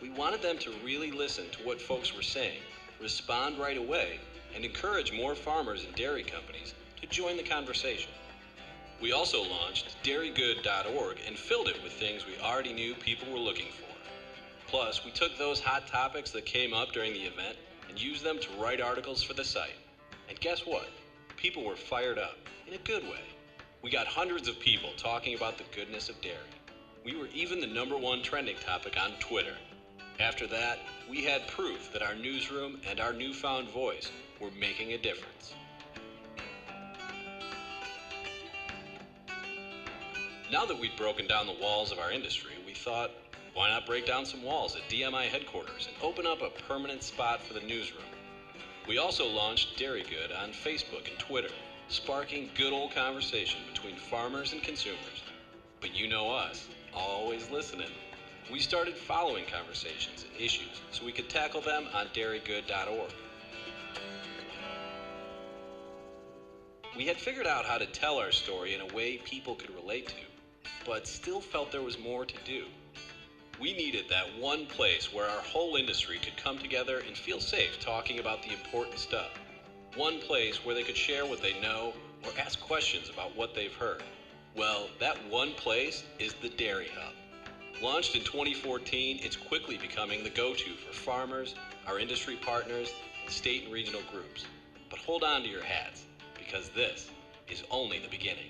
We wanted them to really listen to what folks were saying, respond right away, and encourage more farmers and dairy companies to join the conversation. We also launched dairygood.org and filled it with things we already knew people were looking for. Plus, we took those hot topics that came up during the event and used them to write articles for the site. And guess what? People were fired up, in a good way. We got hundreds of people talking about the goodness of dairy. We were even the #1 trending topic on Twitter. After that, we had proof that our newsroom and our newfound voice were making a difference. Now that we'd broken down the walls of our industry, we thought, why not break down some walls at DMI headquarters and open up a permanent spot for the newsroom? We also launched Dairy Good on Facebook and Twitter, sparking good old conversation between farmers and consumers. But you know us, always listening. We started following conversations and issues so we could tackle them on dairygood.org. We had figured out how to tell our story in a way people could relate to, but still felt there was more to do. We needed that one place where our whole industry could come together and feel safe talking about the important stuff. One place where they could share what they know or ask questions about what they've heard. Well, that one place is the Dairy Hub. Launched in 2014, it's quickly becoming the go-to for farmers, our industry partners, and state and regional groups. But hold on to your hats, because this is only the beginning.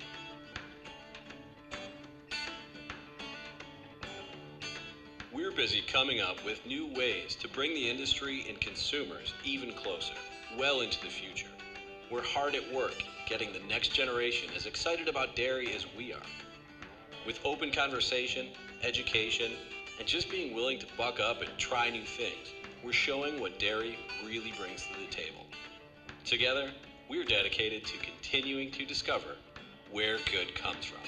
We're busy coming up with new ways to bring the industry and consumers even closer, well into the future. We're hard at work getting the next generation as excited about dairy as we are. With open conversation, education, and just being willing to buck up and try new things, we're showing what dairy really brings to the table. Together, we're dedicated to continuing to discover where good comes from.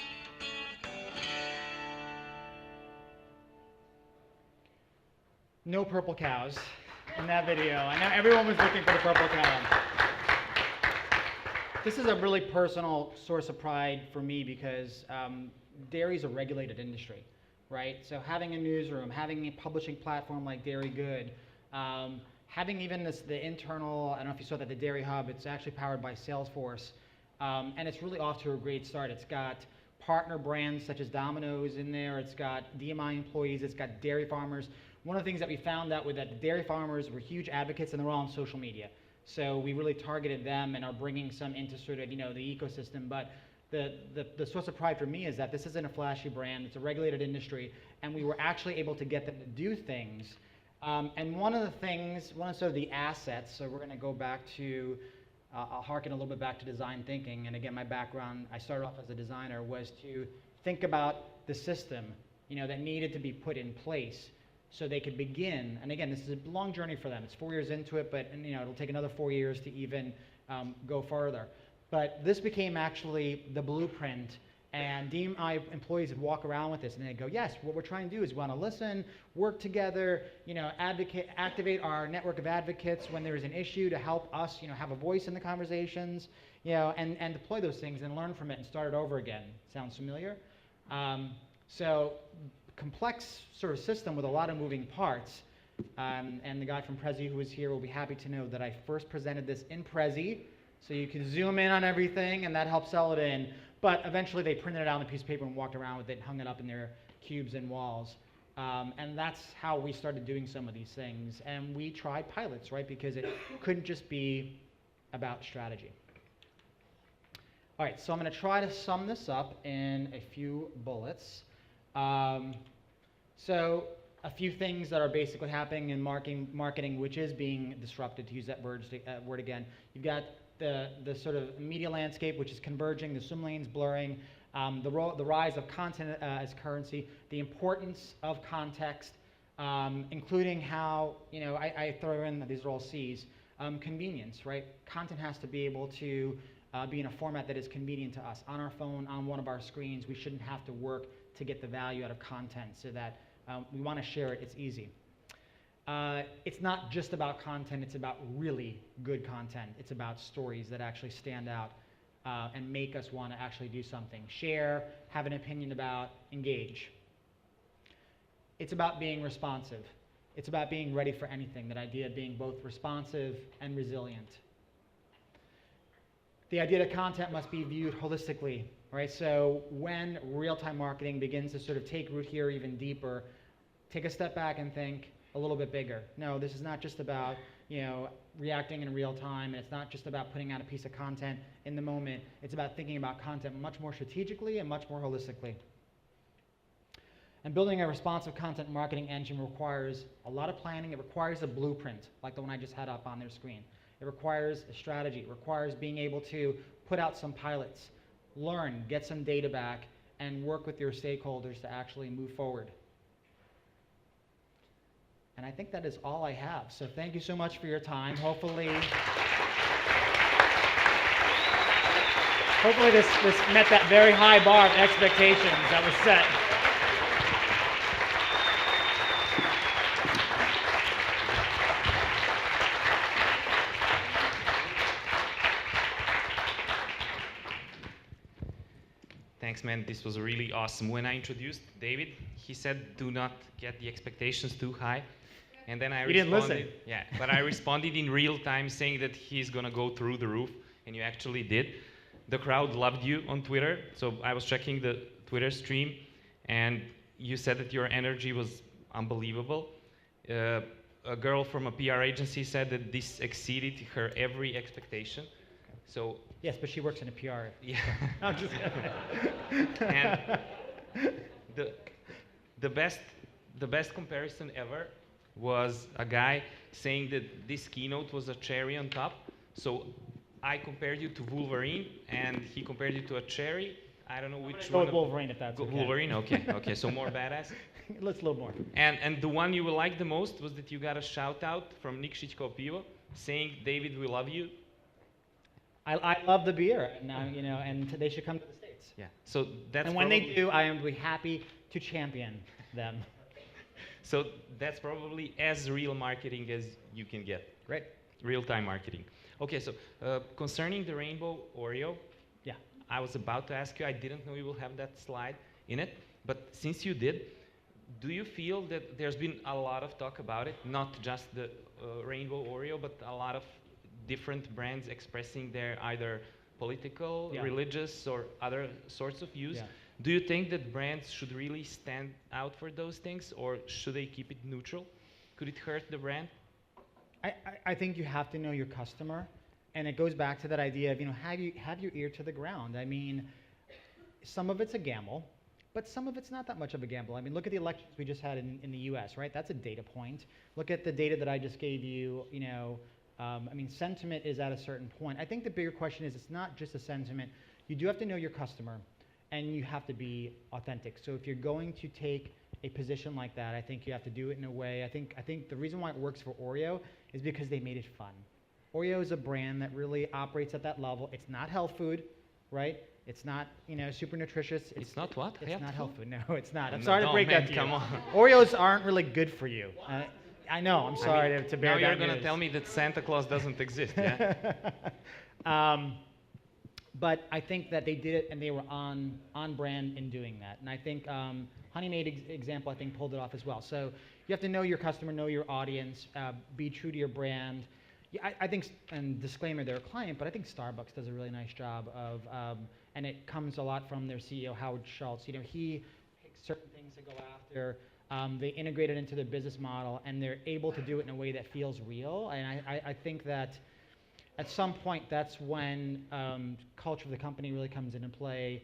No purple cows in that video. I know everyone was looking for the purple cow. This is a really personal source of pride for me because dairy is a regulated industry, right? So having a newsroom, having a publishing platform like Dairy Good, having even the internal, I don't know if you saw that, the Dairy Hub, it's actually powered by Salesforce, and it's really off to a great start. It's got partner brands such as Domino's in there, it's got DMI employees, it's got dairy farmers. One of the things that we found out was that the dairy farmers were huge advocates and they're all on social media. So we really targeted them and are bringing some into sort of, the ecosystem. But the source of pride for me is that this isn't a flashy brand, it's a regulated industry, and we were actually able to get them to do things. And one of sort of the assets, so we're gonna go back to, I'll harken a little bit back to design thinking. And again, my background, I started off as a designer, was to think about the system, that needed to be put in place so they could begin. And again, this is a long journey for them. It's 4 years into it, but it'll take another 4 years to even go further. But this became actually the blueprint, and DMI employees would walk around with this and they'd go, yes, what we're trying to do is we want to listen, work together, activate our network of advocates when there's an issue to help us, have a voice in the conversations, and deploy those things and learn from it and start it over again. Sounds familiar? So complex sort of system with a lot of moving parts. And the guy from Prezi who was here will be happy to know that I first presented this in Prezi, so you can zoom in on everything and that helps sell it in. But eventually they printed it out on a piece of paper and walked around with it and hung it up in their cubes and walls. And that's how we started doing some of these things. And we tried pilots, right? Because it couldn't just be about strategy. All right, so I'm going to try to sum this up in a few bullets. So a few things that are basically happening in marketing, which is being disrupted, to use that word again. You've got the sort of media landscape, which is converging, the swim lanes blurring, the rise of content as currency, the importance of context, including how, I throw in, these are all C's, convenience, right? Content has to be able to be in a format that is convenient to us. On our phone, on one of our screens, we shouldn't have to work to get the value out of content, so that we want to share it, it's easy. It's not just about content, it's about really good content. It's about stories that actually stand out and make us want to actually do something. Share, have an opinion about, engage. It's about being responsive. It's about being ready for anything, that idea of being both responsive and resilient. The idea that content must be viewed holistically, right? So when real-time marketing begins to sort of take root here even deeper, take a step back and think a little bit bigger. No, this is not just about, reacting in real time, and it's not just about putting out a piece of content in the moment. It's about thinking about content much more strategically and much more holistically. And building a responsive content marketing engine requires a lot of planning. It requires a blueprint, like the one I just had up on their screen. It requires a strategy. It requires being able to put out some pilots, learn, get some data back, and work with your stakeholders to actually move forward. And I think that is all I have. So thank you so much for your time. Hopefully. Hopefully this met that very high bar of expectations that was set. Thanks, man. This was really awesome. When I introduced David, he said, do not get the expectations too high. And then I You didn't responded. listen. Yeah, but I responded in real time saying that he's going to go through the roof, and you actually did. The crowd loved you on Twitter. So I was checking the Twitter stream, and you said that your energy was unbelievable. A girl from a PR agency said that this exceeded her every expectation. So Yes, but she works in a PR. yeah. I'm just And the best comparison ever was a guy saying that this keynote was a cherry on top. So I compared you to Wolverine, and he compared you to a cherry. I don't know which Go one. with Wolverine if that's okay. Wolverine, okay, okay. So more badass. Let's a little more. And the one you will like the most was that you got a shout out from Nick Pivo saying, "David, we love you." I love the beer, and, and they should come to the States. Yeah. So that's And when they do, I am happy to champion them. So that's probably as real marketing as you can get. Great. Real-time marketing. Okay, so concerning the Rainbow Oreo, Yeah. I was about to ask you, I didn't know you will have that slide in it, but since you did, do you feel that there's been a lot of talk about it, not just the Rainbow Oreo, but a lot of different brands expressing their either political, Yeah. religious, or other sorts of views? Yeah. Do you think that brands should really stand out for those things, or should they keep it neutral? Could it hurt the brand? I think you have to know your customer, and it goes back to that idea of, have your ear to the ground. I mean, some of it's a gamble, but some of it's not that much of a gamble. I mean, look at the elections we just had in the US, right? That's a data point. Look at the data that I just gave you, I mean, sentiment is at a certain point. I think the bigger question is it's not just a sentiment. You do have to know your customer, and you have to be authentic. So if you're going to take a position like that, I think you have to do it in a way. I think the reason why it works for Oreo is because they made it fun. Oreo is a brand that really operates at that level. It's not health food, right? It's not, super nutritious. It's not what? It's not health food. No, it's not. I'm No, sorry to no, break man, that to you. come on. Oreos aren't really good for you. I know. I'm sorry to bear now that you're going to news. tell me that Santa Claus doesn't exist, yeah? But I think that they did it, and they were on brand in doing that. And I think Honey Maid example, I think, pulled it off as well. So you have to know your customer, know your audience, be true to your brand. Yeah, I think, and disclaimer, they're a client, but I think Starbucks does a really nice job of, and it comes a lot from their CEO, Howard Schultz. He picks certain things to go after. They integrate it into their business model, and they're able to do it in a way that feels real. And I think that at some point, that's when culture of the company really comes into play.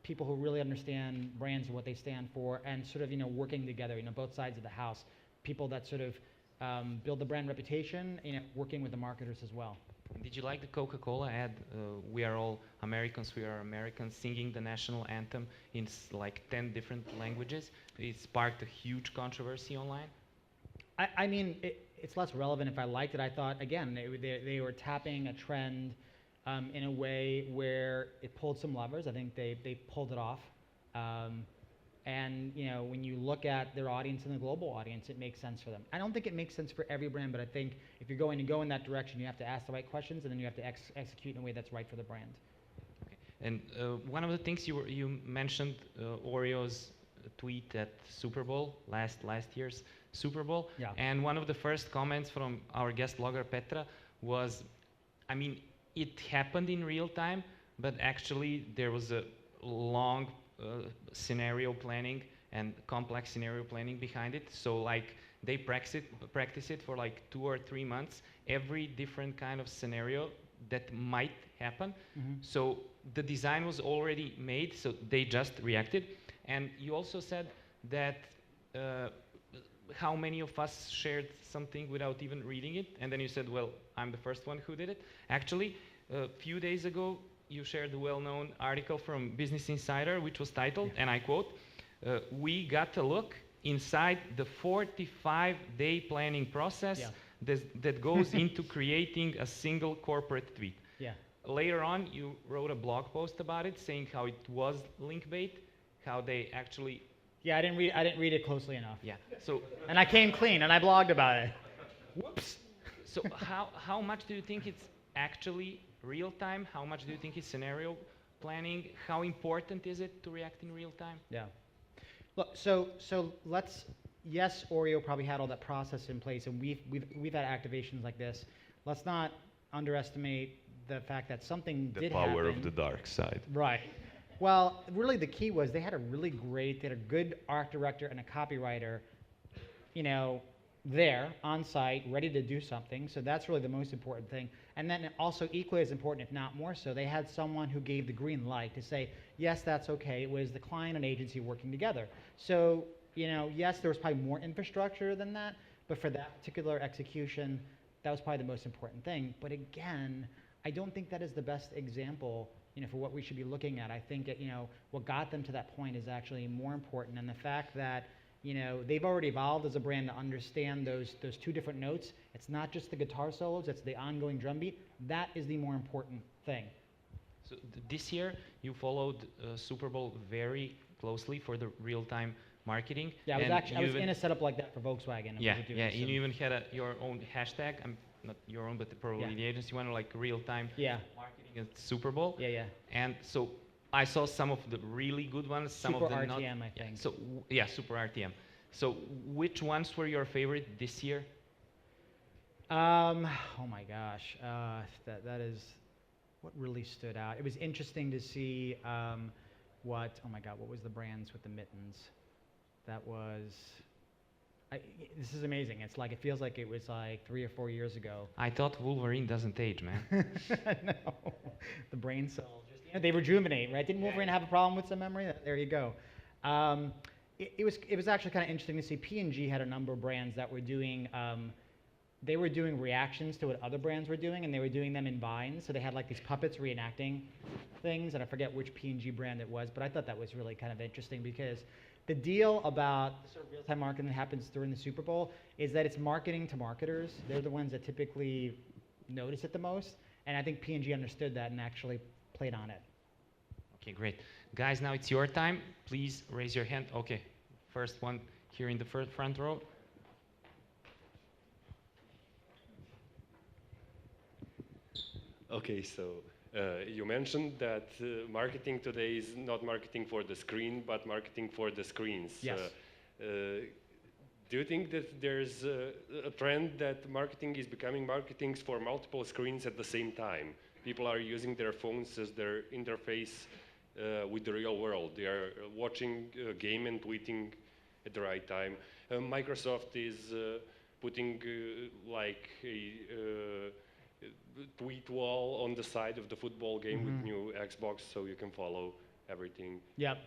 People who really understand brands and what they stand for, and sort of working together, both sides of the house. People that sort of build the brand reputation, working with the marketers as well. Did you like the Coca-Cola ad? We are all Americans, we are Americans, singing the national anthem in like 10 different languages. It sparked a huge controversy online. I mean, it's less relevant if I liked it. I thought, again, they were tapping a trend in a way where it pulled some levers. I think they pulled it off. And when you look at their audience and the global audience, it makes sense for them. I don't think it makes sense for every brand, but I think if you're going to go in that direction, you have to ask the right questions, and then you have to execute in a way that's right for the brand. Okay. And one of the things you mentioned, Oreo's tweet at Super Bowl, last year's Super Bowl. Yeah. And one of the first comments from our guest blogger Petra was, I mean, it happened in real time, but actually there was a long scenario planning and complex scenario planning behind it. So like they practice it for like 2 or 3 months, every different kind of scenario that might happen. Mm-hmm. So the design was already made, so they just reacted. And you also said that how many of us shared something without even reading it? And then you said, well, I'm the first one who did it. Actually, a few days ago, you shared the well-known article from Business Insider, which was titled, and I quote, we got to look inside the 45-day planning process that goes into creating a single corporate tweet. Yeah. later on, you wrote a blog post about it, saying how it was link bait, how they actually. Yeah, I didn't read it closely enough. Yeah. So. And I came clean, and I blogged about it. Whoops. So how much do you think it's actually real time? How much do you think it's scenario planning? How important is it to react in real time? Yeah. Look, so let's. Yes, Oreo probably had all that process in place, and we've had activations like this. Let's not underestimate the fact that something did happen. The power of the dark side. Right. Well, really the key was they had a good art director and a copywriter, there on site, ready to do something. So that's really the most important thing. And then also equally as important, if not more so, they had someone who gave the green light to say, yes, that's okay. It was the client and agency working together. So, yes, there was probably more infrastructure than that, but for that particular execution, that was probably the most important thing. But again, I don't think that is the best example, for what we should be looking at. I think that, what got them to that point is actually more important. And the fact that, they've already evolved as a brand to understand those two different notes. It's not just the guitar solos, it's the ongoing drum beat. That is the more important thing. So this year, you followed Super Bowl very closely for the real-time marketing. Yeah, I was in a setup like that for Volkswagen. Yeah, and you even had your own hashtag. Not your own, but probably the agency one, like real-time marketing at Super Bowl. Yeah. And so I saw some of the really good ones, some Super of the RTM, not. I think. So Super RTM. So which ones were your favorite this year? Oh my gosh, that is what really stood out. It was interesting to see what was the brands with the mittens? That was. This is amazing. It's like it feels like it was like 3 or 4 years ago. I thought Wolverine doesn't age, man. No, the brain cells just they rejuvenate, right? Didn't Wolverine have a problem with some memory? There you go. It was actually kind of interesting to see. P&G had a number of brands that were doing. They were doing reactions to what other brands were doing, and they were doing them in vines. So they had like these puppets reenacting things, and I forget which P&G brand it was, but I thought that was really kind of interesting because. The deal about sort of real-time marketing that happens during the Super Bowl is that it's marketing to marketers. They're the ones that typically notice it the most, and I think P&G understood that and actually played on it. Okay, great. Guys, now it's your time. Please raise your hand. Okay, first one here in the front row. Okay, so you mentioned that marketing today is not marketing for the screen, but marketing for the screens. Yes. Do you think that there's a trend that marketing is becoming marketing for multiple screens at the same time? People are using their phones as their interface with the real world. They are watching a game and tweeting at the right time. Microsoft is putting like a tweet wall on the side of the football game with new Xbox, so you can follow everything. Yep.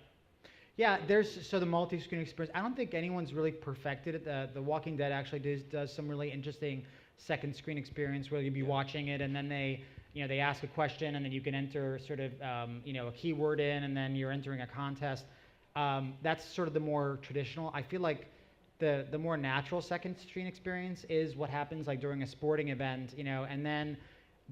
Yeah, so the multi-screen experience. I don't think anyone's really perfected it. The Walking Dead actually does some really interesting second screen experience where you'd be watching it, and then they ask a question, and then you can enter sort of a keyword in, and then you're entering a contest. That's sort of the more traditional. I feel like the more natural second screen experience is what happens like during a sporting event, and then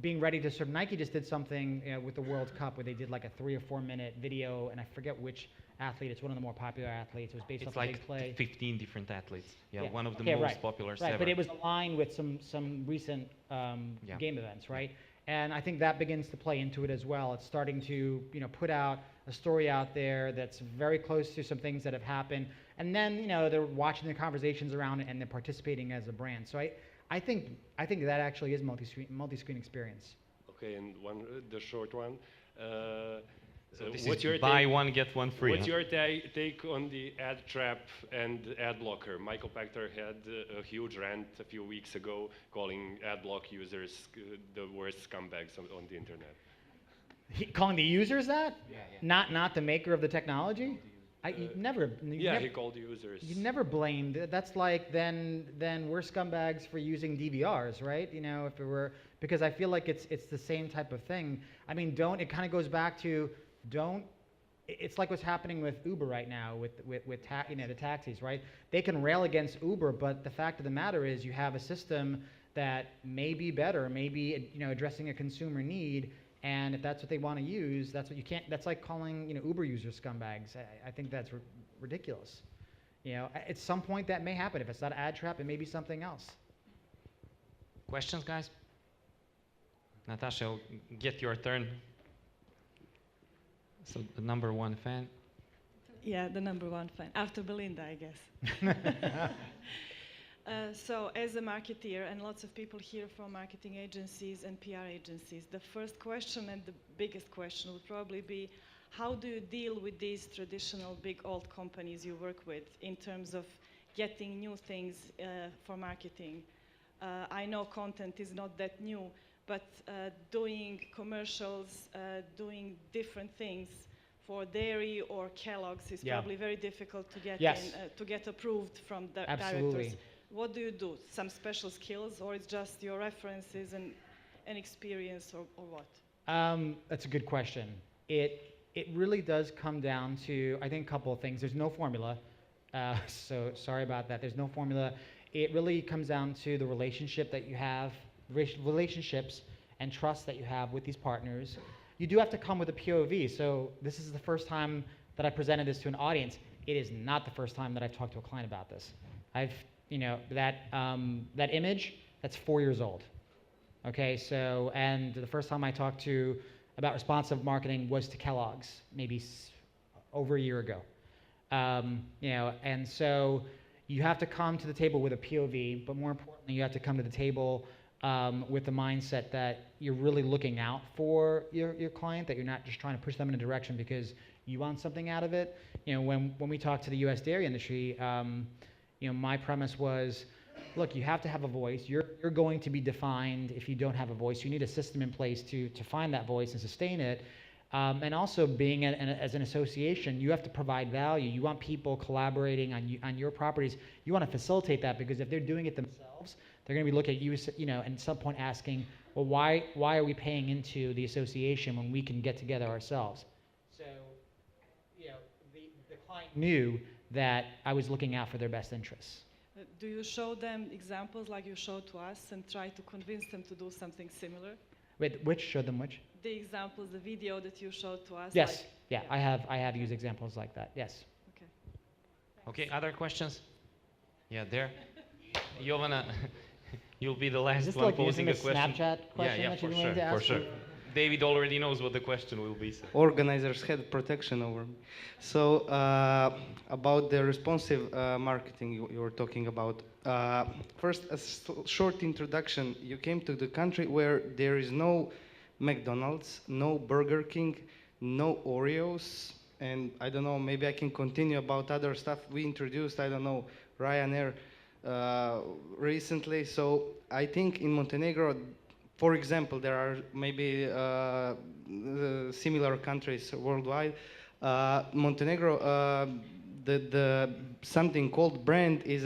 being ready to sort of, Nike just did something with the World Cup where they did like a 3 or 4 minute video, and I forget which athlete. It's one of the more popular athletes. It was based off a big play. It's like 15 different athletes. Yeah, one of the okay, most popular ever. Right, but it was aligned with some recent game events, right? And I think that begins to play into it as well. It's starting to put out a story out there that's very close to some things that have happened, and then they're watching the conversations around it and they're participating as a brand. So I think that actually is multi-screen experience. Okay, and the short one. So this is buy one get one free. What's your take on the ad trap and ad blocker? Michael Pachter had a huge rant a few weeks ago calling ad block users the worst scumbags on the internet. Calling the users that? Yeah. Not the maker of the technology? He called users. You never blamed. That's like then we're scumbags for using DVRs, right? If it were, because I feel like it's the same type of thing. I mean, it kind of goes back to it's like what's happening with Uber right now with the taxis, right? They can rail against Uber, but the fact of the matter is you have a system that may be better, maybe addressing a consumer need, And if that's what they want to use, that's what you can't. That's like calling Uber users scumbags. I think that's ridiculous. At some point that may happen. If it's not ad trap, it may be something else. Questions, guys? Natasha, I'll get your turn. So the number one fan. Yeah, the number one fan. After Belinda, I guess. So as a marketeer, and lots of people here from marketing agencies and PR agencies, the first question and the biggest question would probably be, how do you deal with these traditional big old companies you work with in terms of getting new things for marketing? I know content is not that new, but doing commercials, doing different things for dairy or Kellogg's is probably very difficult to get to get approved from the directors. What do you do? Some special skills, or it's just your references and experience, or what? That's a good question. It really does come down to, I think, a couple of things. There's no formula, so sorry about that. There's no formula. It really comes down to the relationship that you have, relationships and trust that you have with these partners. You do have to come with a POV. So this is the first time that I presented this to an audience. It is not the first time that I've talked to a client about this. That image, that's 4 years old. Okay, so, and the first time I talked about responsive marketing was to Kellogg's, maybe over a year ago. And so you have to come to the table with a POV, but more importantly, you have to come to the table with the mindset that you're really looking out for your client, that you're not just trying to push them in a direction because you want something out of it. When we talk to the U.S. dairy industry, my premise was, look, you have to have a voice. You're going to be defined if you don't have a voice. You need a system in place to find that voice and sustain it. And also being as an association, you have to provide value. You want people collaborating on your properties. You want to facilitate that, because if they're doing it themselves, they're going to be looking at you, and at some point asking, well, why are we paying into the association when we can get together ourselves? So, the client knew that I was looking out for their best interests. Do you show them examples like you showed to us and try to convince them to do something similar? Wait, which? Show them which? The examples, the video that you showed to us. Yes, I have used examples like that, yes. Okay, other questions? Yeah, there. Jovana, you'll be the last one posing a question. Snapchat question yeah, that for you're sure, willing to ask? for sure. David already knows what the question will be. So. Organizers had protection over me. So about the responsive marketing you were talking about. First, a short introduction. You came to the country where there is no McDonald's, no Burger King, no Oreos, and I don't know, maybe I can continue about other stuff we introduced, I don't know, Ryanair recently. So I think in Montenegro, for example, there are maybe similar countries worldwide. Montenegro, the something called brand is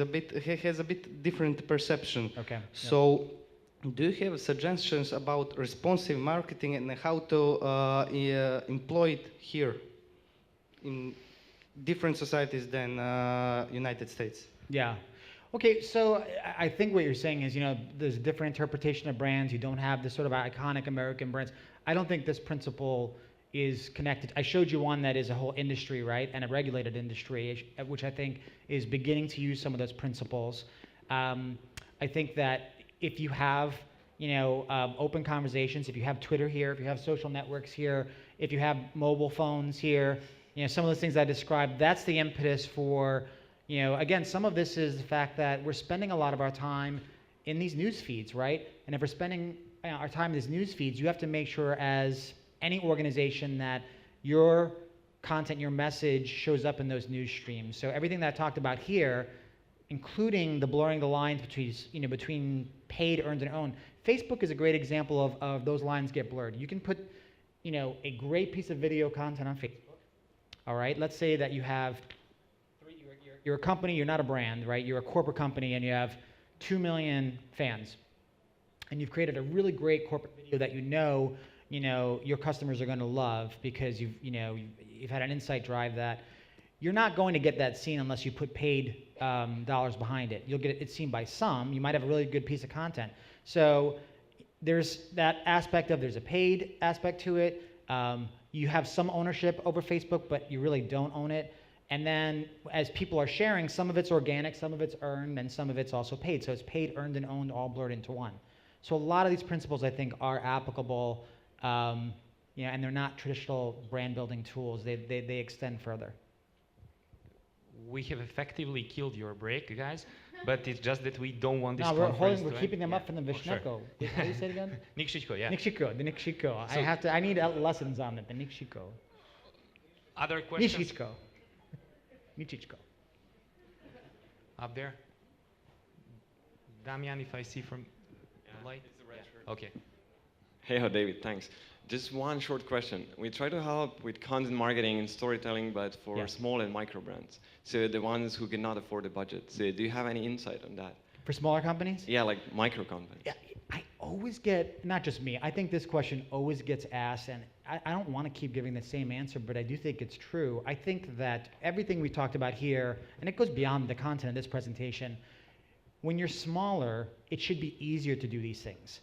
has a bit different perception. Okay. So, do you have suggestions about responsive marketing and how to employ it here in different societies than United States? Yeah. Okay, so I think what you're saying is, there's a different interpretation of brands. You don't have this sort of iconic American brands. I don't think this principle is connected. I showed you one that is a whole industry, right, and a regulated industry, which I think is beginning to use some of those principles. I think that if you have, open conversations, if you have Twitter here, if you have social networks here, if you have mobile phones here, some of those things I described, that's the impetus for. Again, some of this is the fact that we're spending a lot of our time in these news feeds, right? And if we're spending our time in these news feeds, you have to make sure, as any organization, that your content, your message shows up in those news streams. So everything that I talked about here, including the blurring the lines between paid, earned, and owned. Facebook is a great example of those lines get blurred. You can put, a great piece of video content on Facebook. All right, let's say that you have. You're a company, you're not a brand, right? You're a corporate company and you have 2 million fans. And you've created a really great corporate video that your customers are going to love because you've had an insight drive that you're not going to get that seen unless you put paid dollars behind it. You'll get it seen by some. You might have a really good piece of content. So there's that aspect of there's a paid aspect to it. You have some ownership over Facebook, but you really don't own it. And then as people are sharing, some of it's organic, some of it's earned, and some of it's also paid. So it's paid, earned, and owned all blurred into one. So a lot of these principles, I think, are applicable, and they're not traditional brand building tools. They extend further. We have effectively killed your break, guys, but it's just that we don't want this No, we're to keeping end. them up from the Vishneko. Sure. How do you say it again? Nikshiko, yeah. Nikshiko, the Nikshiko. So I need lessons on it, the Nikshiko. Other questions? Nishichko. Nichichko. Up there? Damian, if I see from the light? Okay. Hey, David, thanks. Just one short question. We try to help with content marketing and storytelling, but for small and micro brands. So the ones who cannot afford the budget. So do you have any insight on that? For smaller companies? Yeah, like micro companies. Yeah, I always get, not just me, I think this question always gets asked, and I don't want to keep giving the same answer, but I do think it's true. I think that everything we talked about here, and it goes beyond the content of this presentation, when you're smaller, it should be easier to do these things.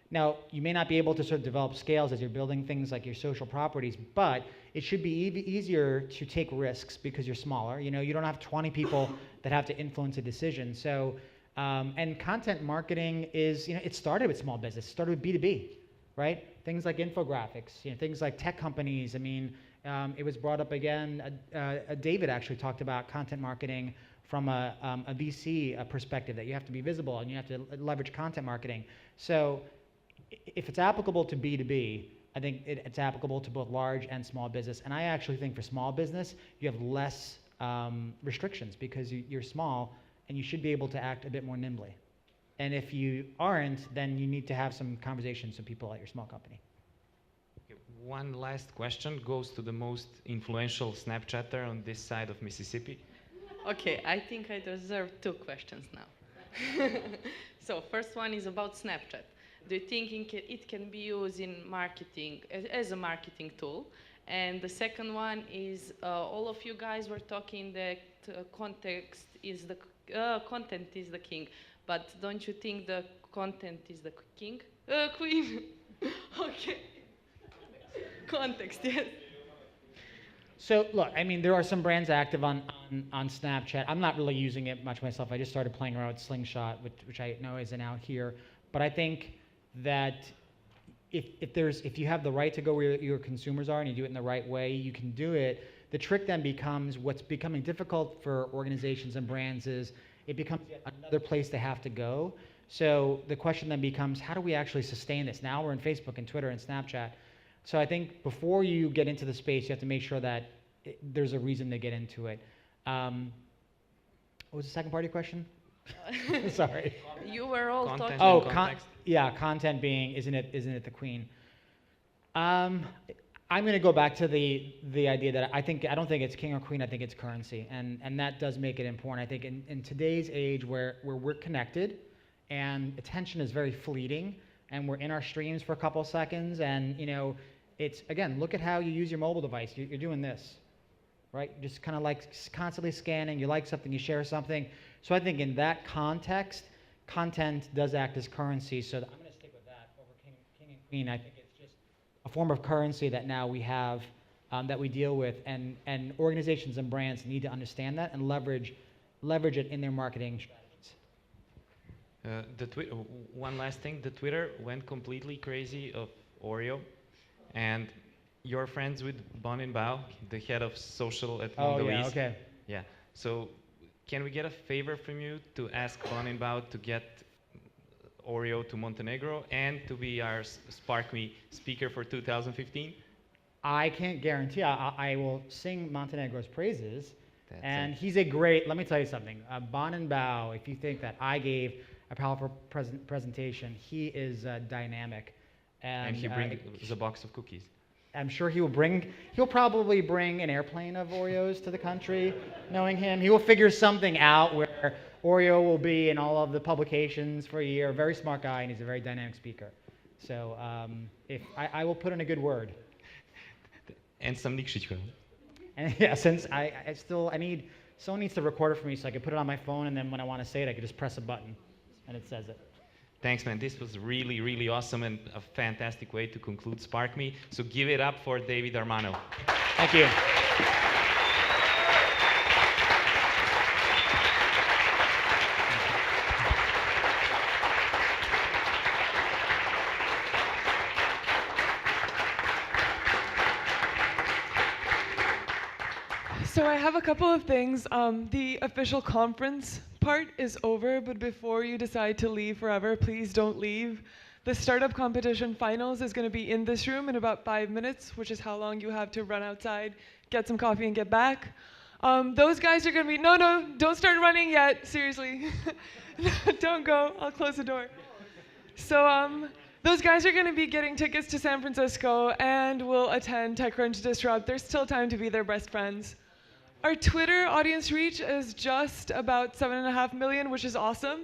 Now, you may not be able to sort of develop scales as you're building things like your social properties, but it should be easier to take risks because you're smaller. You don't have 20 people that have to influence a decision. So, and content marketing is, it started with small business. It started with B2B, right? Things like infographics, things like tech companies. I mean, it was brought up again. David actually talked about content marketing from a VC perspective, that you have to be visible and you have to leverage content marketing. So if it's applicable to B2B, I think it's applicable to both large and small business. And I actually think for small business, you have less restrictions because you're small and you should be able to act a bit more nimbly. And if you aren't, then you need to have some conversations with people at your small company. Okay, one last question goes to the most influential Snapchatter on this side of Mississippi. Okay, I think I deserve 2 questions now. So first one is about Snapchat. Do you think it can be used in marketing, as a marketing tool? And the second one is, all of you guys were talking that content is the king, but don't you think the content is the king? Queen. Okay. Context, yes. So look, I mean, there are some brands active on Snapchat. I'm not really using it much myself. I just started playing around with Slingshot, which I know isn't out here. But I think that if you have the right to go where your consumers are and you do it in the right way, you can do it. The trick then becomes, what's becoming difficult for organizations and brands is it becomes another place they have to go. So the question then becomes, how do we actually sustain this? Now we're in Facebook and Twitter and Snapchat. So I think before you get into the space, you have to make sure that there's a reason to get into it. What was the second part of your question? Sorry. You were all talking. Oh, content being, isn't it the queen? I'm going to go back to the idea that I don't think it's king or queen. I think it's currency, and that does make it important. I think in today's age where we're connected, and attention is very fleeting, and we're in our streams for a couple of seconds, and it's, again, look at how you use your mobile device. You're doing this, right? Just kind of like constantly scanning. You like something, you share something. So I think in that context, content does act as currency. So I'm going to stick with that over king and queen. I think it's just a form of currency that now we have, that we deal with, and organizations and brands need to understand that and leverage it in their marketing strategies. One last thing, the Twitter went completely crazy of Oreo, and you're friends with Bon and Bao, the head of social at Mondelez. Oh, yeah, okay. Yeah, so can we get a favor from you to ask Bon and Bao to get Oreo to Montenegro and to be our SparkMe speaker for 2015? I can't guarantee. I will sing Montenegro's praises. And he's a great, let me tell you something. Bon and Bao, if you think that I gave a powerful presentation, he is dynamic. And he brings a box of cookies. I'm sure he'll probably bring an airplane of Oreos to the country, knowing him. He will figure something out where Oreo will be in all of the publications for a year. Very smart guy, and he's a very dynamic speaker. So if I will put in a good word. And some nikshitko. And yeah, since someone needs to record it for me so I can put it on my phone, and then when I want to say it, I can just press a button, and it says it. Thanks, man. This was really, really awesome and a fantastic way to conclude SparkMe. So give it up for David Armano. Thank you. So I have a couple of things. The official conference part is over, but before you decide to leave forever, please don't leave. The startup competition finals is going to be in this room in about 5 minutes, which is how long you have to run outside, get some coffee, and get back. Those guys are going to be, no, don't start running yet, seriously. Don't go, I'll close the door. So those guys are going to be getting tickets to San Francisco and will attend TechCrunch Disrupt. There's still time to be their best friends. Our Twitter audience reach is just about 7.5 million, which is awesome.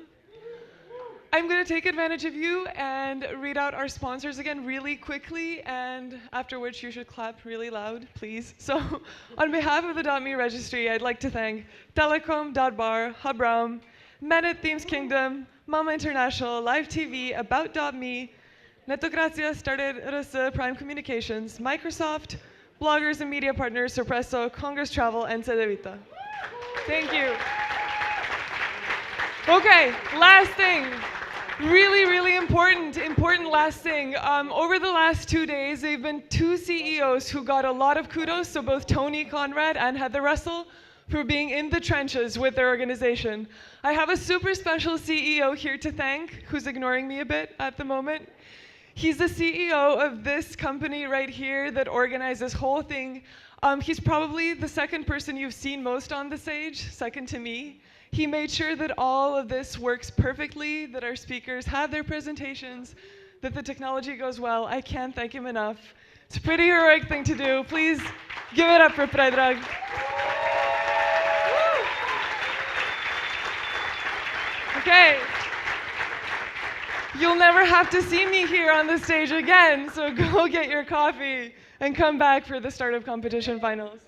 I'm going to take advantage of you and read out our sponsors again really quickly, and after which you should clap really loud, please. So on behalf of the .me registry, I'd like to thank Telecom.bar, Hubram, Men at Themes Kingdom, Mama International, Live TV, About.me, Netocracia, Started RS, Prime Communications, Microsoft, bloggers and media partners, Sorpreso, Congress Travel, and Sedevita. Thank you. Okay, last thing. Really, really important last thing. Over the last 2 days, there have been 2 CEOs who got a lot of kudos, so both Tony Conrad and Heather Russell, for being in the trenches with their organization. I have a super special CEO here to thank, who's ignoring me a bit at the moment. He's the CEO of this company right here that organized this whole thing. He's probably the second person you've seen most on the stage, second to me. He made sure that all of this works perfectly, that our speakers have their presentations, that the technology goes well. I can't thank him enough. It's a pretty heroic thing to do. Please give it up for Predrag. Okay. You'll never have to see me here on the stage again, so go get your coffee and come back for the startup competition finals.